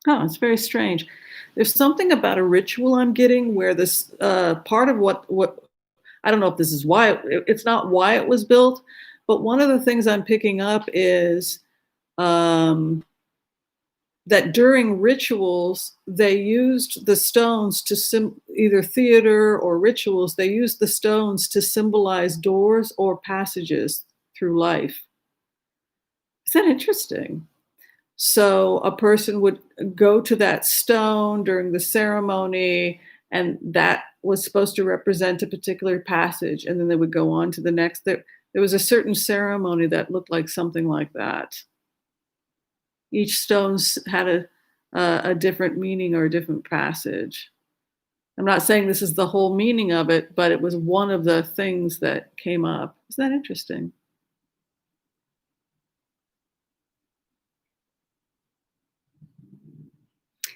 Oh, it's very strange. There's something about a ritual I'm getting where this part of what I don't know if this is why it's not why it was built, but one of the things I'm picking up is um, that during rituals they used the stones to either theater or rituals. They used the stones to symbolize doors or passages through life. Is that interesting? So a person would go to that stone during the ceremony, and that was supposed to represent a particular passage, and then they would go on to the next. There was a certain ceremony that looked like something like that. Each stone had a different meaning or a different passage. I'm not saying this is the whole meaning of it, but it was one of the things that came up. Isn't that interesting?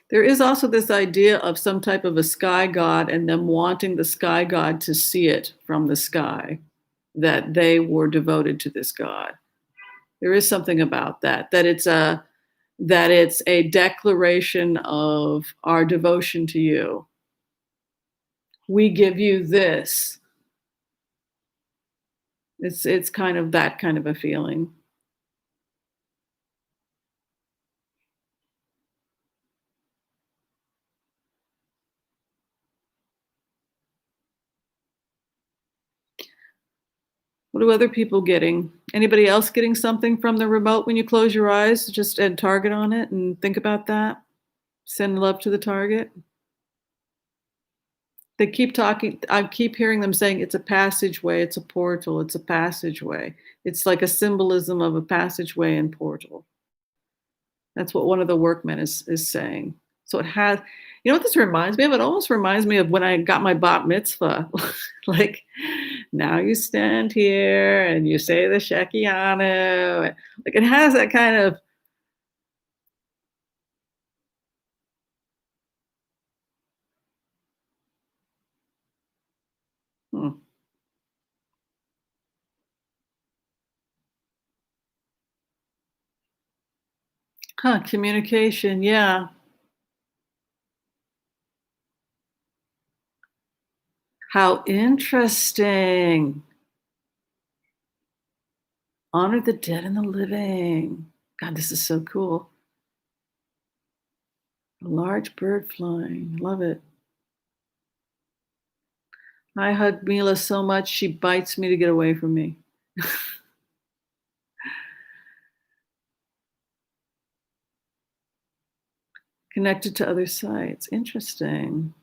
There is also this idea of some type of a sky god and them wanting the sky god to see it from the sky, that they were devoted to this god. There is something about that it's a declaration of our devotion to you. We give you this. It's kind of that kind of a feeling. What are other people getting? Anybody else getting something from the remote when you close your eyes? Just add target on it and think about that. Send love to the target. They keep talking. I keep hearing them saying it's a passageway, it's a portal, it's a passageway. It's like a symbolism of a passageway and portal. That's what one of the workmen is saying. So it has, what this reminds me of? It almost reminds me of when I got my bat mitzvah. Like, now you stand here and you say the Shekianu. Like, it has that kind of, hmm, communication. Yeah. How interesting. Honor the dead and the living. God, this is so cool. A large bird flying. Love it. I hug Mila so much, she bites me to get away from me. Connected to other sites. Interesting.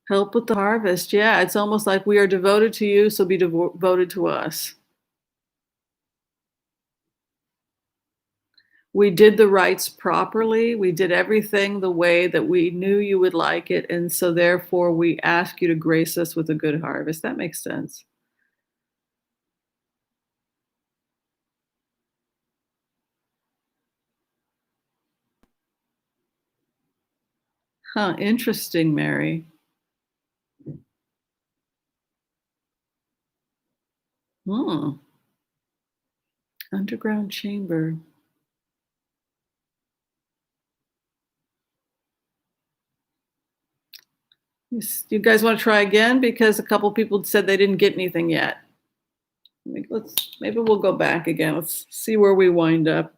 Help with the harvest. Yeah, it's almost like we are devoted to you, so be devoted to us. We did the rites properly. We did everything the way that we knew you would like it, and so therefore we ask you to grace us with a good harvest. That makes sense. Huh, interesting, Mary. Hmm, underground chamber. You guys wanna try again? Because a couple people said they didn't get anything yet. Maybe we'll go back again. Let's see where we wind up.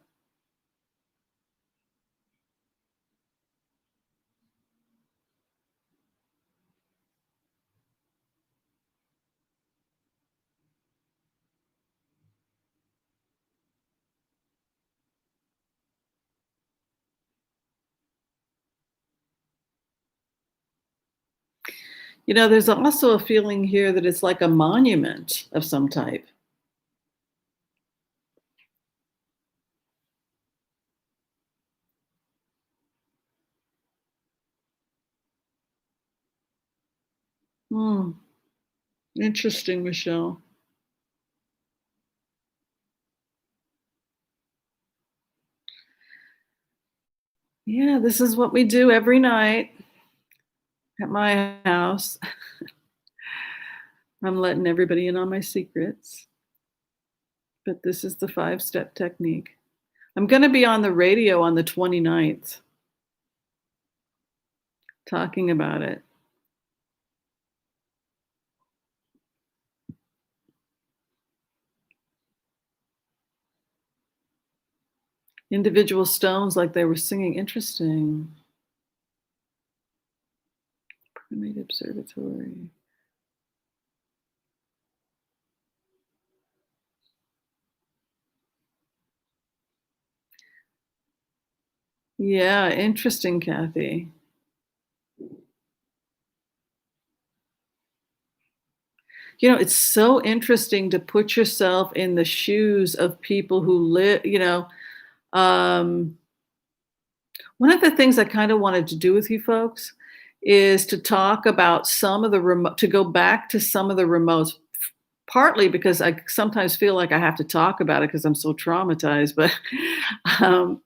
There's also a feeling here that it's like a monument of some type. Hmm, interesting, Michelle. Yeah, this is what we do every night at my house. I'm letting everybody in on my secrets, but this is the five-step technique. I'm gonna be on the radio on the 29th talking about it. Individual stones like they were singing. Interesting. Primate Observatory. Yeah, interesting, Kathy. It's so interesting to put yourself in the shoes of people who live. Um, One of the things I kind of wanted to do with you folks is to talk about some of the remote, to go back to some of the remotes, partly because I sometimes feel like I have to talk about it because I'm so traumatized, but um,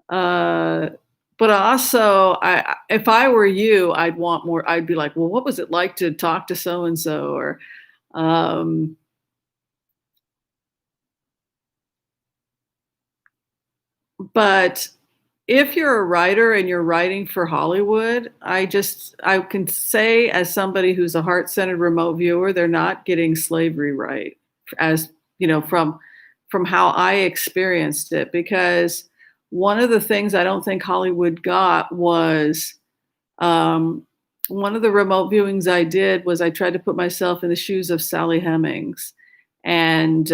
uh, but also, if I were you, I'd want more. I'd be like, well, what was it like to talk to so and so, or um, but if you're a writer and you're writing for Hollywood, I can say as somebody who's a heart-centered remote viewer, they're not getting slavery right as, from how I experienced it, because one of the things I don't think Hollywood got was, um, one of the remote viewings I did was I tried to put myself in the shoes of Sally Hemings, and,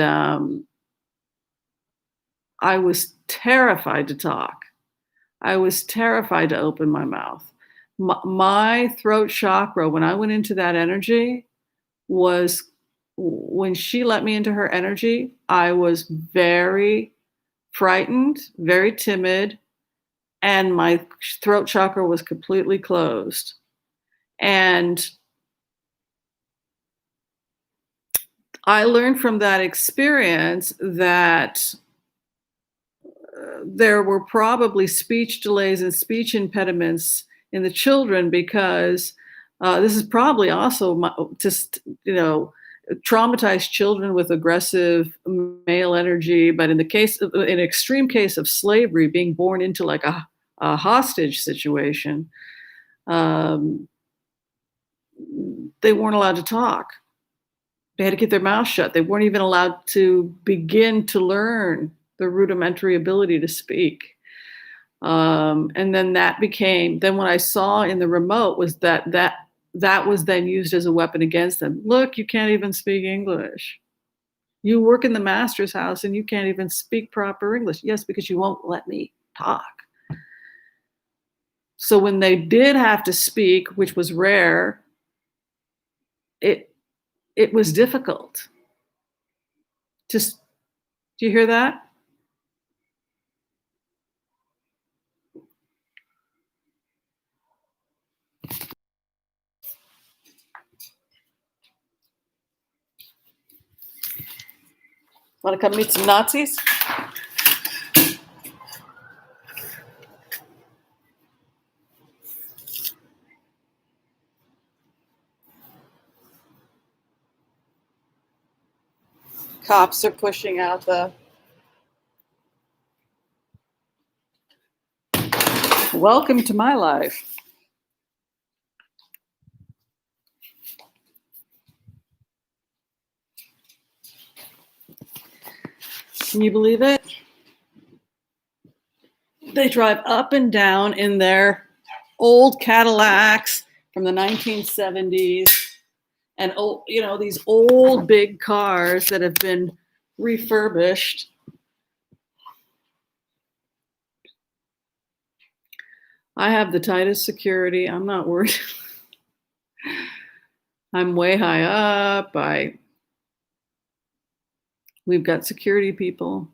I was terrified to talk. I was terrified to open my mouth. My throat chakra, when I went into that energy, was when she let me into her energy, I was very frightened, very timid, and my throat chakra was completely closed. And I learned from that experience that there were probably speech delays and speech impediments in the children because this is probably also just traumatized children with aggressive male energy, but in an extreme case of slavery, being born into like a hostage situation, um, they weren't allowed to talk. They had to keep their mouth shut. They weren't even allowed to begin to learn the rudimentary ability to speak. And then then what I saw in the remote was that was then used as a weapon against them. Look, you can't even speak English. You work in the master's house and you can't even speak proper English. Yes, because you won't let me talk. So when they did have to speak, which was rare, it it was difficult. Just, do you hear that? Want to come meet some Nazis? Cops are pushing out the welcome to my life. Can you believe it? They drive up and down in their old Cadillacs from the 1970s and these old big cars that have been refurbished. I have the tightest security. I'm not worried. I'm way high up. We've got security people.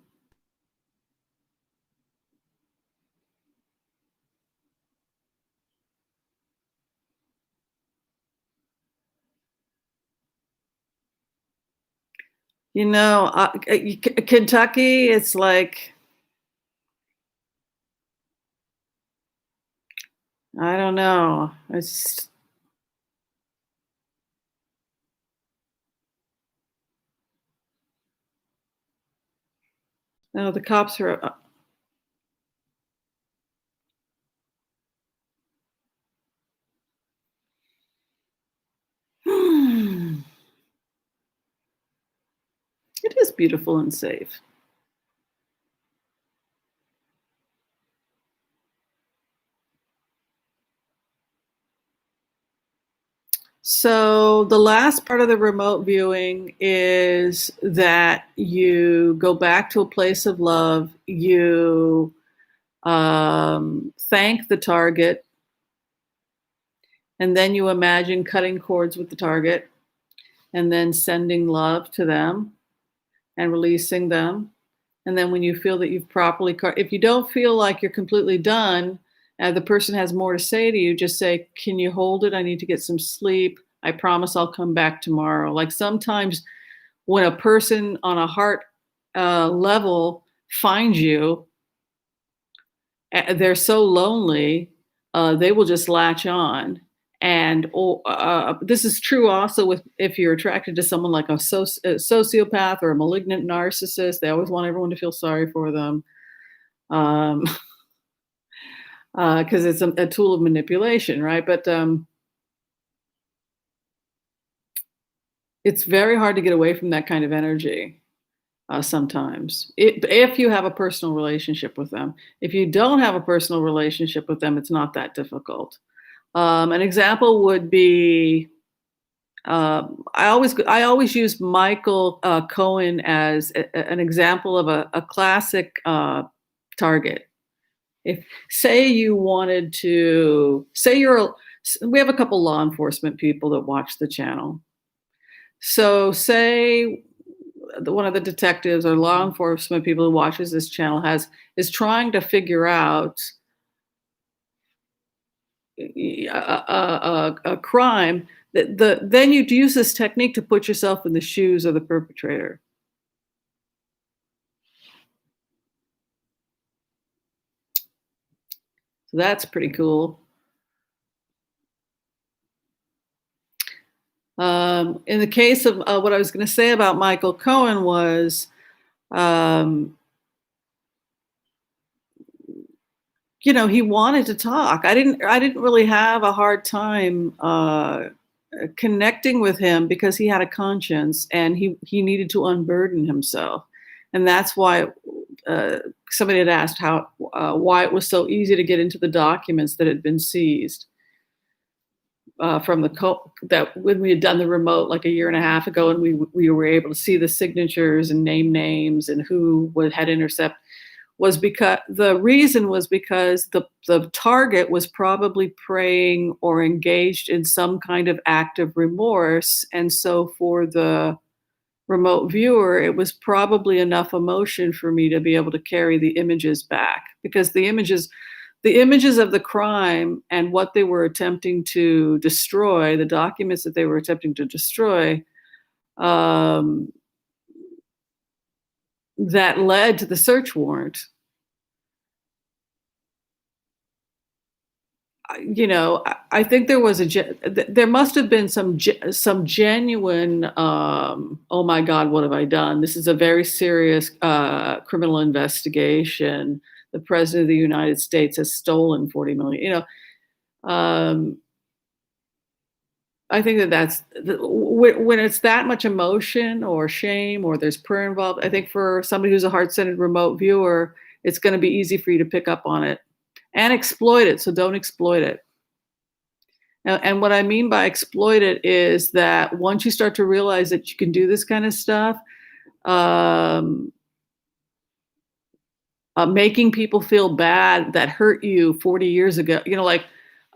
Kentucky, it's like, I don't know. It's no, the cops are. It is beautiful and safe. So the last part of the remote viewing is that you go back to a place of love. You thank the target, and then you imagine cutting cords with the target, and then sending love to them and releasing them. And then when you feel that you've properly, if you don't feel like you're completely done, the person has more to say to you, just say, can you hold it? I need to get some sleep. I promise I'll come back tomorrow. Like sometimes when a person on a heart level finds you, they're so lonely, they will just latch on. And this is true also with if you're attracted to someone like a sociopath or a malignant narcissist. They always want everyone to feel sorry for them, because it's a tool of manipulation, right? But it's very hard to get away from that kind of energy sometimes, if you have a personal relationship with them. If you don't have a personal relationship with them, it's not that difficult. An example would be, I always use Michael Cohen as an example of a classic target. If say you wanted to say we have a couple law enforcement people that watch the channel. So say one of the detectives or law enforcement people who watches this channel is trying to figure out a crime, then you'd use this technique to put yourself in the shoes of the perpetrator. So that's pretty cool. In the case of what I was going to say about Michael Cohen was, he wanted to talk. I didn't really have a hard time connecting with him because he had a conscience and he needed to unburden himself. And that's why somebody had asked why it was so easy to get into the documents that had been seized from that when we had done the remote like a year and a half ago, and we were able to see the signatures and name names and who had intercept. The reason was because the target was probably praying or engaged in some kind of act of remorse. And so for the remote viewer, it was probably enough emotion for me to be able to carry the images back, because the images of the crime and what they were attempting to destroy, the documents that they were attempting to destroy, that led to the search warrant. I think there was there must have been some genuine, oh my God, what have I done? This is a very serious criminal investigation. The president of the United States has stolen 40 million. I think when it's that much emotion or shame or there's prayer involved. I think for somebody who's a heart-centered remote viewer, it's going to be easy for you to pick up on it and exploit it. So don't exploit it. And what I mean by exploit it is that once you start to realize that you can do this kind of stuff, um, making people feel bad that hurt you 40 years ago,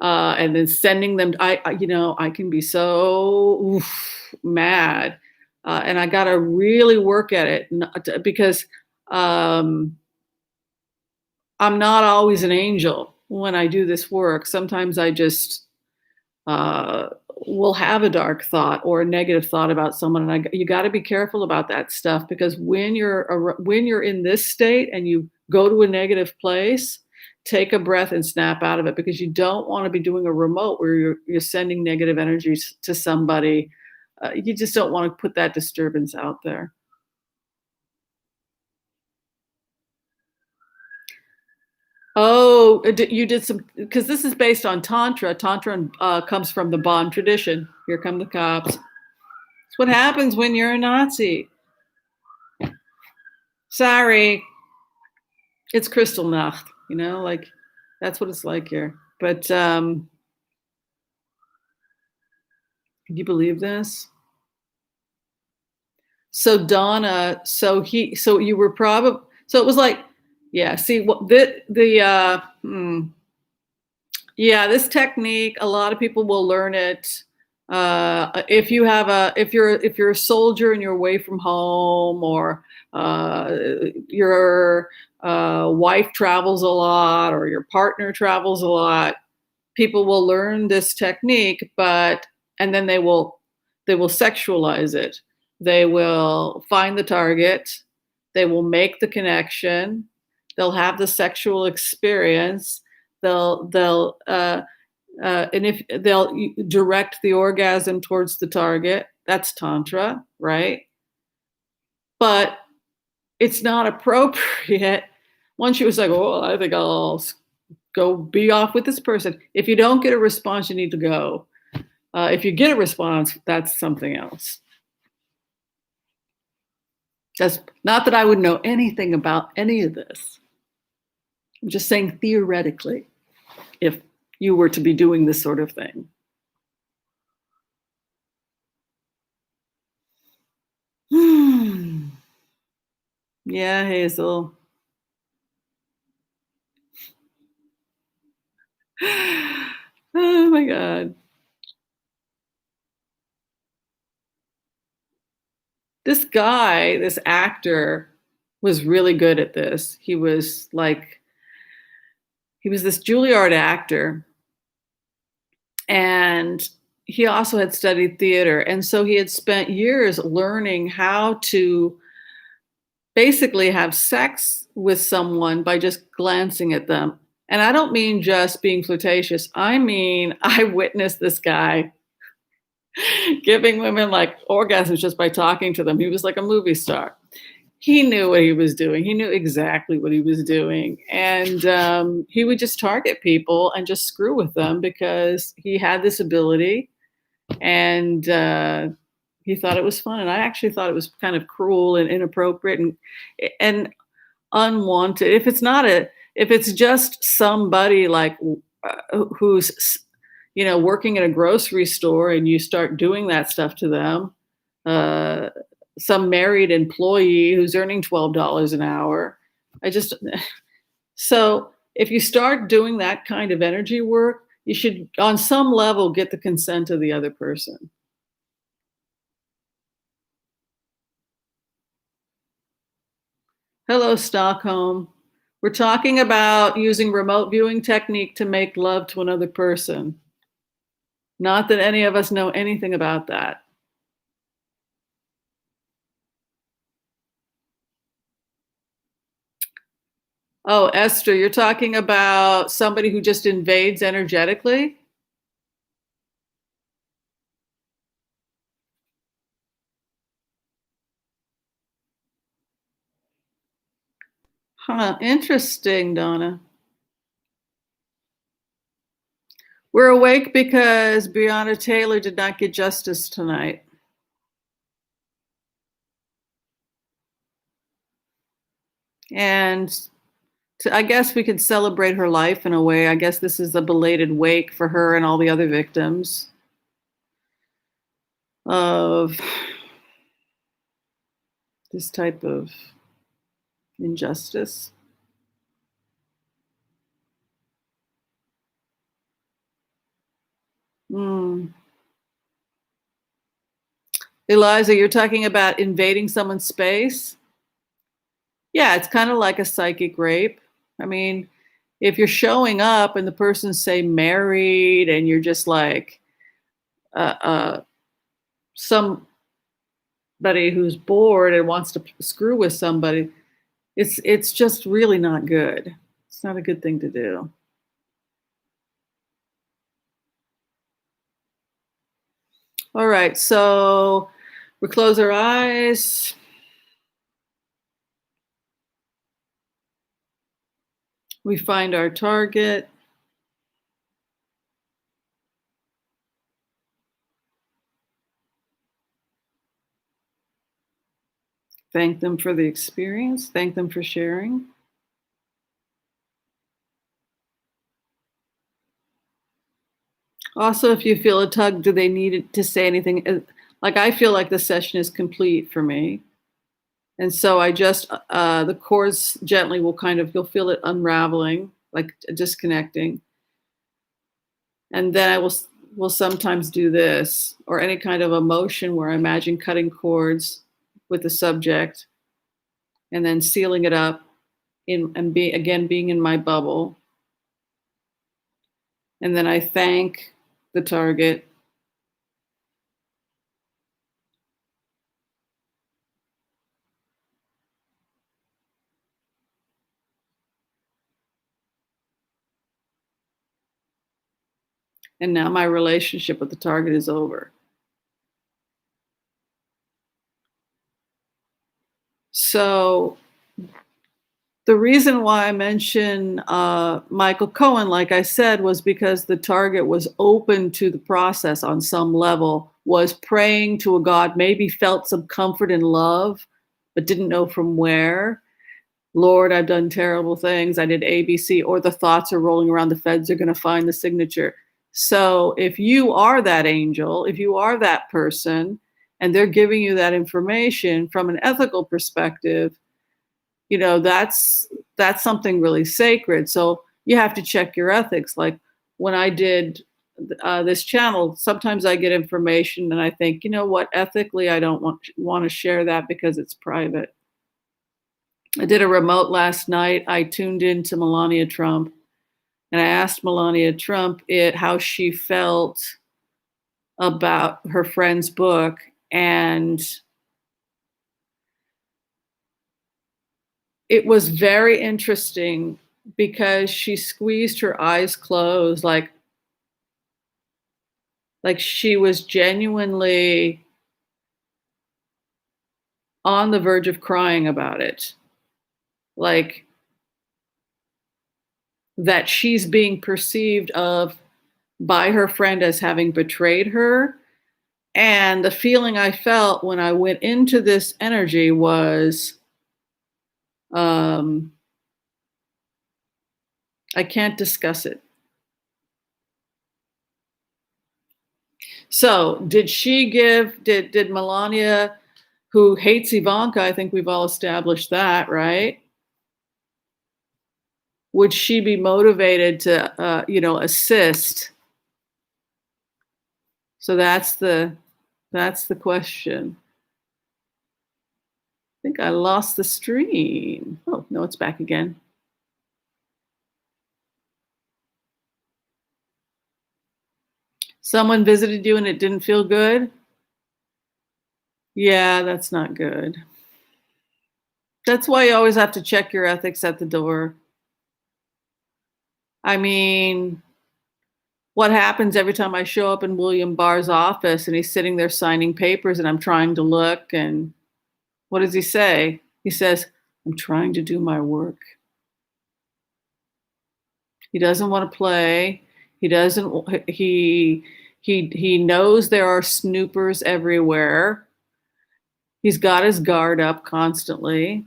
and then sending them, I can be so mad. And I got to really work at it because um, I'm not always an angel when I do this work. Sometimes I just uh, will have a dark thought or a negative thought about someone, and you got to be careful about that stuff because when you're in this state and you go to a negative place, take a breath and snap out of it because you don't want to be doing a remote where you're sending negative energies to somebody. You just don't want to put that disturbance out there. Oh, you did some because this is based on Tantra. Tantra comes from the Bon tradition. Here come the cops. It's what happens when you're a Nazi. Sorry, it's Kristallnacht. Like that's what it's like here. But can you believe this? So Donna, so you were probably, so it was like, yeah. See what yeah, this technique, a lot of people will learn it. If you're a soldier and you're away from home, or your wife travels a lot, or your partner travels a lot, people will learn this technique, and then they will sexualize it. They will find the target, they will make the connection, they'll have the sexual experience, and if they'll direct the orgasm towards the target. That's tantra, right? But it's not appropriate once you was like, oh, I think I'll go be off with this person. If you don't get a response, you need to go. If you get a response, that's something else. That's not that I would know anything about any of this. I'm just saying theoretically, if you were to be doing this sort of thing. Yeah, Hazel. Oh my God. This guy, this actor, was really good at this. He was this Juilliard actor, and he also had studied theater. And so he had spent years learning how to basically have sex with someone by just glancing at them. And I don't mean just being flirtatious. I mean, I witnessed this guy giving women like orgasms just by talking to them. He was like a movie star. He knew what he was doing. He knew exactly what he was doing. And he would just target people and just screw with them because he had this ability, and he thought it was fun. And I actually thought it was kind of cruel and inappropriate and unwanted. If it's just somebody like who's working at a grocery store and you start doing that stuff to them, some married employee who's earning $12 an hour. So if you start doing that kind of energy work, you should, on some level, get the consent of the other person. Hello, Stockholm. We're talking about using remote viewing technique to make love to another person. Not that any of us know anything about that. Oh, Esther, you're talking about somebody who just invades energetically? Huh, interesting, Donna. We're awake because Breonna Taylor did not get justice tonight. And I guess we could celebrate her life in a way. I guess this is a belated wake for her and all the other victims of this type of injustice. Mm. Eliza, you're talking about invading someone's space? Yeah, it's kind of like a psychic rape. I mean, if you're showing up and the person's, say, married and you're just like somebody who's bored and wants to screw with somebody, it's just really not good. It's not a good thing to do. All right, so we close our eyes. We find our target. Thank them for the experience. Thank them for sharing. Also, if you feel a tug, do they need to say anything? Like, I feel like the session is complete for me. And so I just, the cords gently will kind of, you'll feel it unraveling, like disconnecting. And then I will sometimes do this, or any kind of emotion where I imagine cutting cords with the subject and then sealing it up and being in my bubble. And then I thank the target. And now my relationship with the target is over. So the reason why I mention Michael Cohen, like I said, was because the target was open to the process on some level, was praying to a God, maybe felt some comfort and love, but didn't know from where. Lord, I've done terrible things. I did ABC, or the thoughts are rolling around. The feds are going to find the signature. So if you are that angel, if you are that person, and they're giving you that information from an ethical perspective, that's something really sacred. So you have to check your ethics. Like when I did this channel, sometimes I get information and I think, you know what, ethically, I don't want to share that because it's private. I did a remote last night. I tuned into Melania Trump and I asked Melania Trump how she felt about her friend's book. And it was very interesting because she squeezed her eyes closed, like she was genuinely on the verge of crying about it. Like that she's being perceived by her friend as having betrayed her. And the feeling I felt when I went into this energy was, I can't discuss it. So did Melania, who hates Ivanka, I think we've all established that, right? Would she be motivated to, assist? So that's the question. I think I lost the stream. Oh, no, it's back again. Someone visited you and it didn't feel good? Yeah, that's not good. That's why you always have to check your ethics at the door. I mean, what happens every time I show up in William Barr's office and he's sitting there signing papers and I'm trying to look, and what does he say? He says, I'm trying to do my work. He doesn't want to play. He doesn't he knows there are snoopers everywhere. He's got his guard up constantly.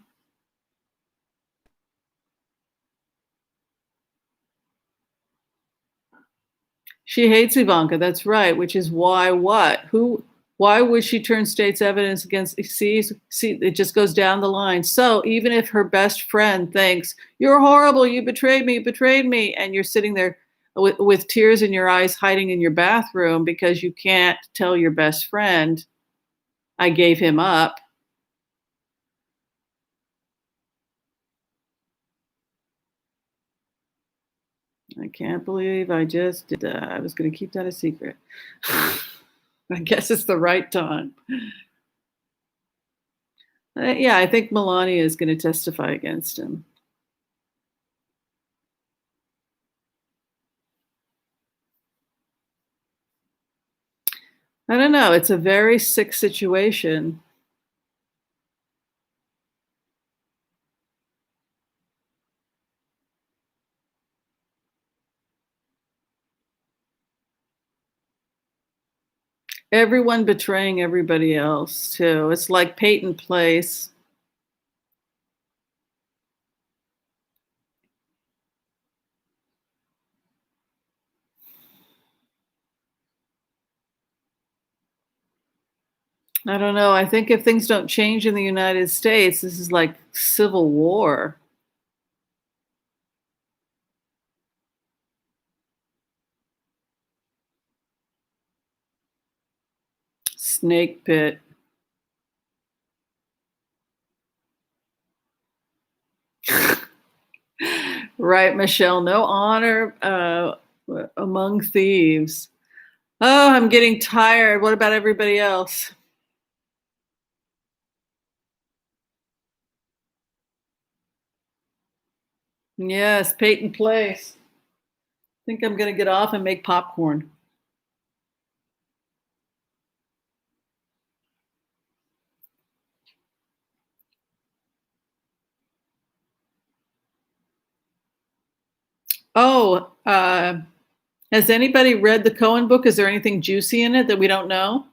She hates Ivanka, that's right, which is why what? Why would she turn state's evidence against, see, it just goes down the line. So even if her best friend thinks, you're horrible, you betrayed me, and you're sitting there with tears in your eyes, hiding in your bathroom because you can't tell your best friend, I gave him up. I can't believe I just did that. I was going to keep that a secret. I guess it's the right time. Yeah, I think Melania is going to testify against him. I don't know. It's a very sick situation. Everyone betraying everybody else, too. It's like Peyton Place. I don't know. I think if things don't change in the United States, this is like civil war. Snake pit. Right, Michelle. No honor among thieves. Oh, I'm getting tired. What about everybody else? Yes, Peyton Place. I think I'm going to get off and make popcorn. Oh, has anybody read the Cohen book? Is there anything juicy in it that we don't know?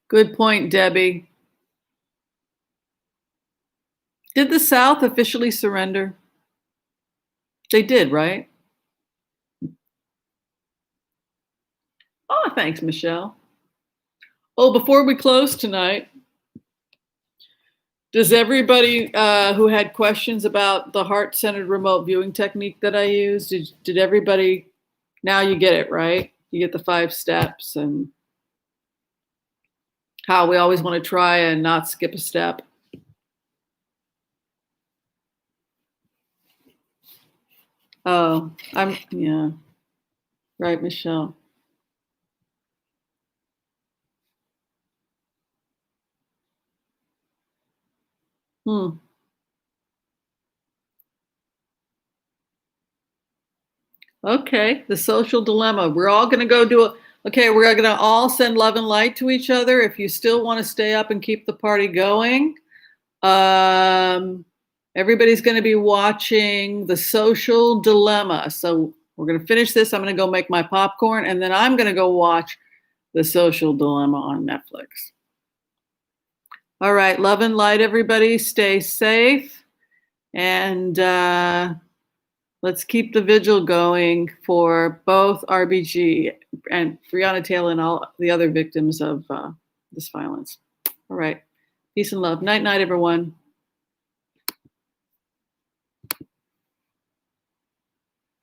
Good point, Debbie. Did the South officially surrender? They did, right? Oh, thanks, Michelle. Oh, before we close tonight, does everybody who had questions about the heart-centered remote viewing technique that I used, did everybody, now you get it, right? You get the 5 steps and how we always want to try and not skip a step. Oh, yeah, right, Michelle. Hmm. Okay, the social dilemma. We're all going to go do okay, we're going to all send love and light to each other. If you still want to stay up and keep the party going, everybody's going to be watching the social dilemma. So we're going to finish this. I'm going to go make my popcorn, and then I'm going to go watch the social dilemma on Netflix. All right, love and light, everybody. Stay safe, and let's keep the vigil going for both RBG and Breonna Taylor and all the other victims of this violence. All right. Peace and love. Night, night, everyone.